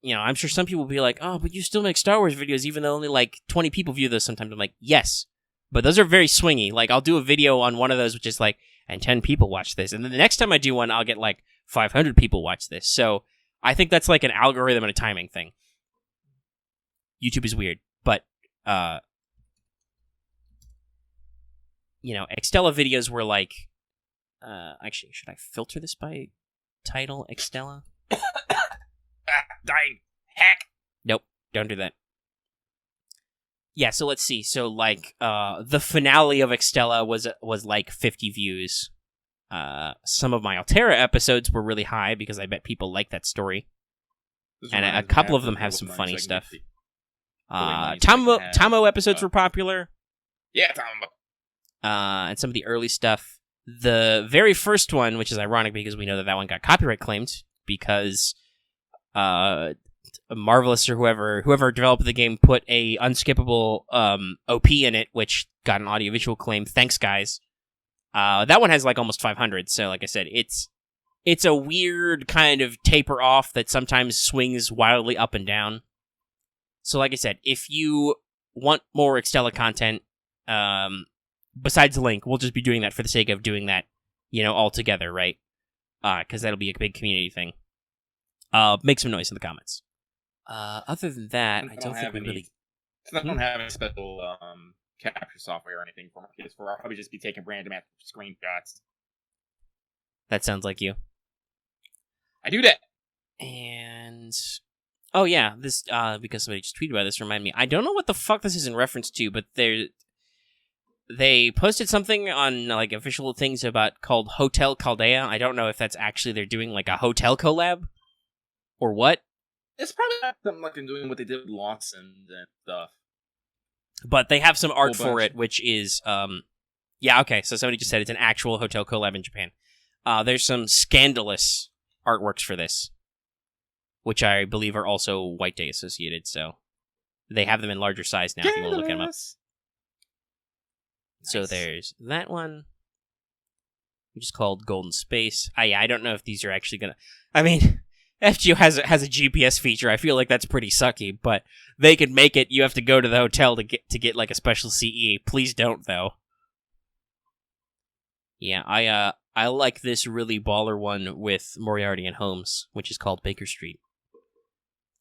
[SPEAKER 1] I'm sure some people will be like, oh, but you still make Star Wars videos even though only like 20 people view those sometimes. I'm like, yes, but those are very swingy. Like, I'll do a video on one of those which is like, and 10 people watch this. And then the next time I do one, I'll get like 500 people watch this. So I think that's like an algorithm and a timing thing. YouTube is weird, but, Extella videos were like, actually, should I filter this by title, Extella?
[SPEAKER 2] Dying. Heck.
[SPEAKER 1] Nope, don't do that. Yeah, so let's see. So, like, the finale of Extella was like 50 views. Some of my Altera episodes were really high because I bet people like that story. And a couple of them have some funny stuff. Tamo episodes were popular.
[SPEAKER 2] Yeah, Tamo.
[SPEAKER 1] And some of the early stuff. The very first one, which is ironic because we know that one got copyright claimed, because Marvelous or whoever developed the game put a unskippable OP in it, which got an audiovisual claim. Thanks, guys. That one has like almost 500. So, like I said, it's a weird kind of taper off that sometimes swings wildly up and down. So, like I said, if you want more Extella content, besides Link, we'll just be doing that for the sake of doing that, all together, right? Because that'll be a big community thing. Make some noise in the comments. Other than that, I don't think we really...
[SPEAKER 2] I don't have any special capture software or anything for my PS4. I'll probably just be taking random screenshots.
[SPEAKER 1] That sounds like you.
[SPEAKER 2] I do that.
[SPEAKER 1] And... oh, yeah, this, because somebody just tweeted about this, remind me. I don't know what the fuck this is in reference to, but they posted something on, like, official things called Hotel Chaldea. I don't know if that's actually they're doing, like, a hotel collab, or what.
[SPEAKER 2] It's probably not something like they're doing what they did with Lawson and stuff.
[SPEAKER 1] But they have some art for it, which is, yeah, okay, so somebody just said it's an actual hotel collab in Japan. There's some scandalous artworks for this, which I believe are also White Day associated, so they have them in larger size now if you want to look them up. So nice. There's that one, which is called Golden Space. Yeah, I don't know if these are actually gonna... I mean, FGO has a GPS feature. I feel like that's pretty sucky, but they could make it. You have to go to the hotel to get like a special CE. Please don't, though. Yeah, I like this really baller one with Moriarty and Holmes, which is called Baker Street.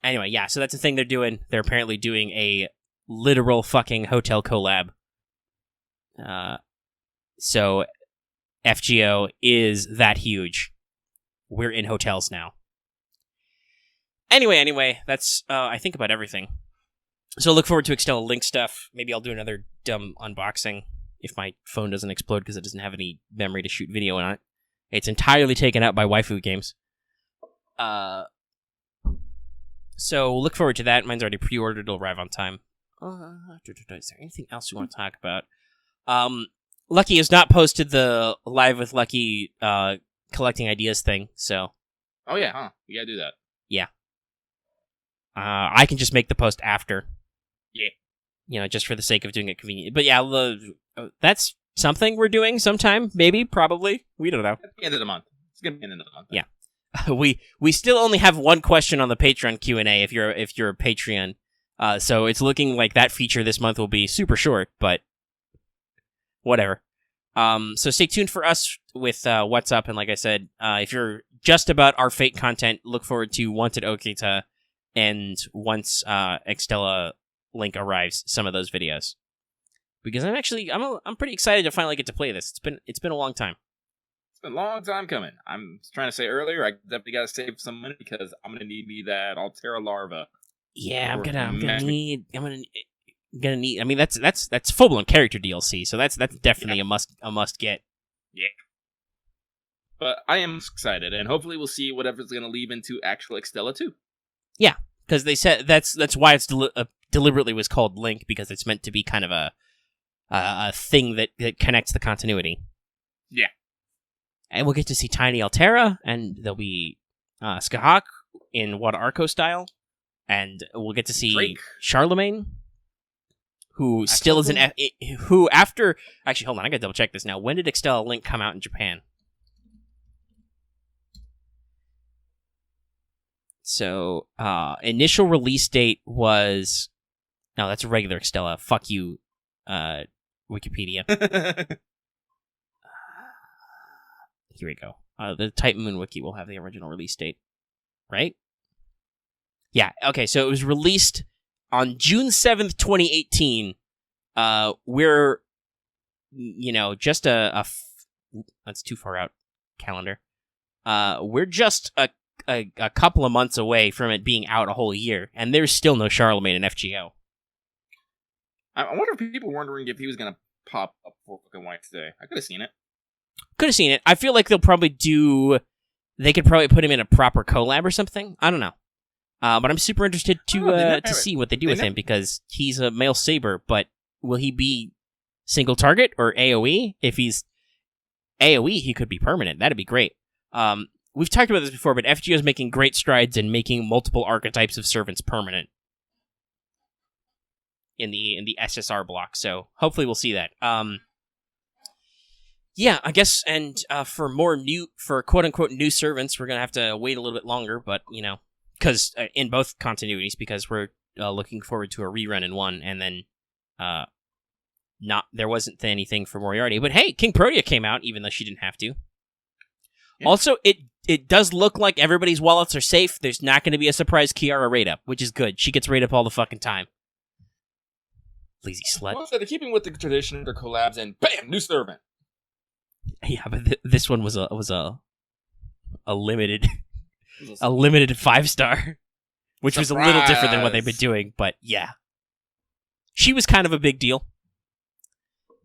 [SPEAKER 1] Anyway, yeah, so that's the thing they're doing. They're apparently doing a literal fucking hotel collab. So FGO is that huge. We're in hotels now. Anyway, that's, I think, about everything. So look forward to Extella Link stuff. Maybe I'll do another dumb unboxing if my phone doesn't explode because it doesn't have any memory to shoot video on it. It's entirely taken out by waifu games. So look forward to that. Mine's already pre-ordered. It'll arrive on time. Is there anything else you want to talk about? Lucky has not posted the Live with Lucky collecting ideas thing, so...
[SPEAKER 2] oh yeah, huh? We gotta do that.
[SPEAKER 1] Yeah. I can just make the post after.
[SPEAKER 2] Yeah.
[SPEAKER 1] Just for the sake of doing it convenient. But yeah, that's something we're doing sometime, maybe, probably. We don't know.
[SPEAKER 2] At the end of the month. It's gonna be the end of the month.
[SPEAKER 1] Yeah. We still only have one question on the Patreon Q&A if you're a Patreon. So it's looking like that feature this month will be super short, but whatever. So stay tuned for us with What's Up, and like I said, if you're just about our Fate content, look forward to Wanted Okita, and once Extella Link arrives, some of those videos. Because I'm pretty excited to finally get to play this. It's been a long time.
[SPEAKER 2] It's been a long time coming. I'm trying to say earlier, I definitely gotta save some money because I'm gonna need me that Altera larva.
[SPEAKER 1] Yeah, I'm gonna need. I mean, that's full blown character DLC, so that's definitely a must get.
[SPEAKER 2] Yeah. But I am excited, and hopefully we'll see whatever's gonna lead into actual Extella 2.
[SPEAKER 1] Yeah, because they said that's why it's deliberately was called Link because it's meant to be kind of a thing that connects the continuity.
[SPEAKER 2] Yeah.
[SPEAKER 1] And we'll get to see Tiny Altera, and there'll be Skahak in Wada Arco style, and we'll get to see
[SPEAKER 2] Drake.
[SPEAKER 1] Charlemagne, who still is who after... Actually, hold on, I gotta double check this now. When did Extella Link come out in Japan? So, initial release date was... No, that's a regular Extella. Fuck you, Wikipedia. Here we go. The Type Moon Wiki will have the original release date. Right? Yeah, okay, so it was released on June 7th, 2018. We're, just that's too far out, calendar. We're just a couple of months away from it being out a whole year, and there's still no Charlemagne in FGO.
[SPEAKER 2] I wonder if people were wondering if he was gonna pop up for fucking White today. I could have seen it.
[SPEAKER 1] Could have seen it. I feel like they'll probably they could probably put him in a proper collab or something. I don't know. But I'm super interested to see what they do with him, because he's a male saber, but will he be single target or AoE? If he's AoE, he could be permanent. That'd be great. We've talked about this before, but FGO is making great strides in making multiple archetypes of servants permanent in the SSR block, so hopefully we'll see that. Yeah, I guess, and for quote-unquote new servants, we're gonna have to wait a little bit longer, but, because in both continuities, because we're looking forward to a rerun in one, and then there wasn't anything for Moriarty, but hey, King Protea came out, even though she didn't have to. Yeah. Also, it does look like everybody's wallets are safe. There's not going to be a surprise Kiara raid up, which is good. She gets raid up all the fucking time. Lazy slut.
[SPEAKER 2] Well, so they're keeping with the tradition of their collabs, and bam, new servant.
[SPEAKER 1] Yeah, but this one was a limited a limited 5-star, which was a little different than what they've been doing. But yeah, she was kind of a big deal.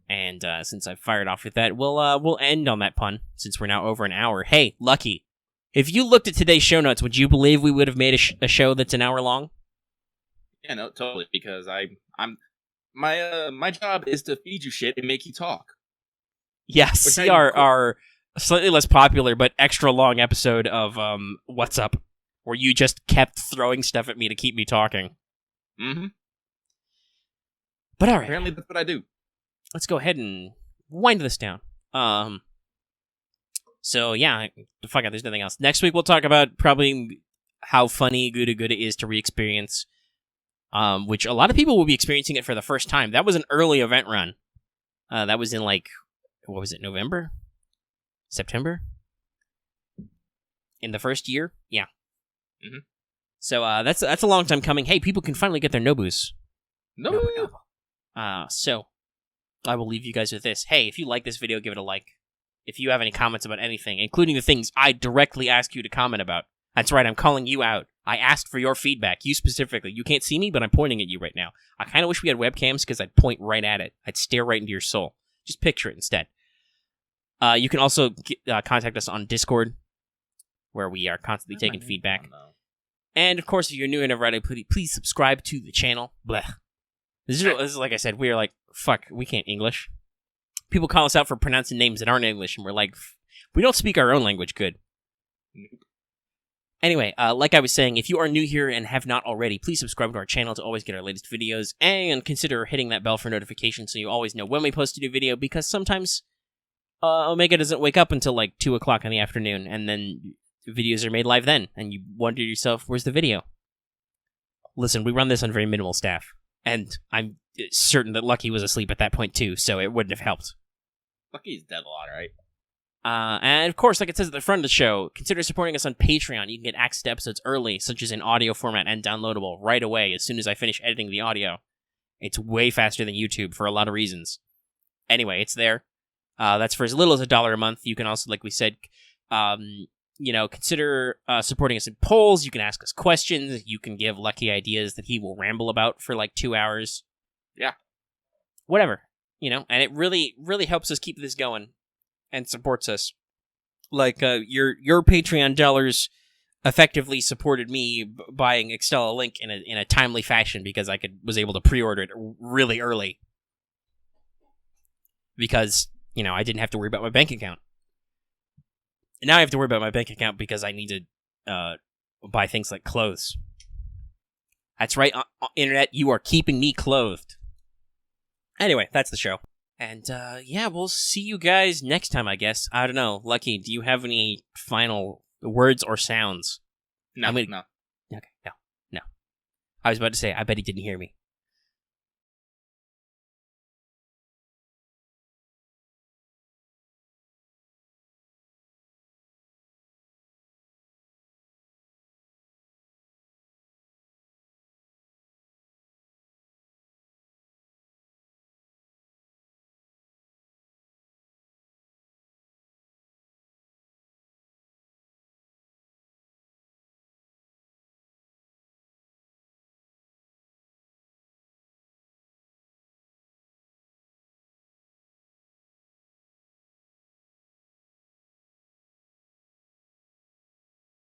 [SPEAKER 1] And since I fired off with that, we'll end on that pun, since we're now over an hour. Hey, Lucky, if you looked at today's show notes, would you believe we would have made a show that's an hour long?
[SPEAKER 2] Yeah, no, totally. Because my job is to feed you shit and make you talk.
[SPEAKER 1] Yes, see our slightly less popular but extra long episode of What's Up, where you just kept throwing stuff at me to keep me talking.
[SPEAKER 2] Mm-hmm.
[SPEAKER 1] But all right.
[SPEAKER 2] Apparently that's what I do.
[SPEAKER 1] Let's go ahead and wind this down. So yeah, fuck it, there's nothing else. Next week we'll talk about probably how funny GUDAGUDA is to re-experience, which a lot of people will be experiencing it for the first time. That was an early event run. That was in what was it, November? September? In the first year? Yeah.
[SPEAKER 2] Mm-hmm.
[SPEAKER 1] So that's a long time coming. Hey, people can finally get their Nobus.
[SPEAKER 2] No.
[SPEAKER 1] So I will leave you guys with this. Hey, if you like this video, give it a like. If you have any comments about anything, including the things I directly ask you to comment about. That's right, I'm calling you out. I asked for your feedback, you specifically. You can't see me, but I'm pointing at you right now. I kind of wish we had webcams, because I'd point right at it. I'd stare right into your soul. Just picture it instead. You can also contact us on Discord, where we are constantly taking feedback. And, of course, if you're new and never read, please subscribe to the channel. Blech. This is like I said, we are like, fuck, we can't English. People call us out for pronouncing names that aren't English, and we're like, we don't speak our own language good.
[SPEAKER 2] Nope.
[SPEAKER 1] Anyway, like I was saying, if you are new here and have not already, please subscribe to our channel to always get our latest videos, and consider hitting that bell for notifications so you always know when we post a new video, because sometimes Omega doesn't wake up until like 2 o'clock in the afternoon, and then videos are made live then, and you wonder to yourself, where's the video? Listen, we run this on very minimal staff, and I'm certain that Lucky was asleep at that point too, so it wouldn't have helped.
[SPEAKER 2] Lucky's dead a lot, right?
[SPEAKER 1] And of course, like it says at the front of the show, consider supporting us on Patreon. You can get access to episodes early, such as in audio format and downloadable, right away as soon as I finish editing the audio. It's way faster than YouTube for a lot of reasons. Anyway, it's there. That's for as little as $1 a month. You can also, like we said, consider supporting us in polls. You can ask us questions. You can give Lucky ideas that he will ramble about for like 2 hours.
[SPEAKER 2] Yeah.
[SPEAKER 1] Whatever. And it really, really helps us keep this going and supports us. Like, your Patreon dollars effectively supported me buying Extella Link in a timely fashion because I was able to pre-order it really early. Because, I didn't have to worry about my bank account. And now I have to worry about my bank account because I need to buy things like clothes. That's right, Internet, you are keeping me clothed. Anyway, that's the show. And, we'll see you guys next time, I guess. I don't know. Lucky, do you have any final words or sounds?
[SPEAKER 2] No.
[SPEAKER 1] Okay, no. I was about to say, I bet he didn't hear me.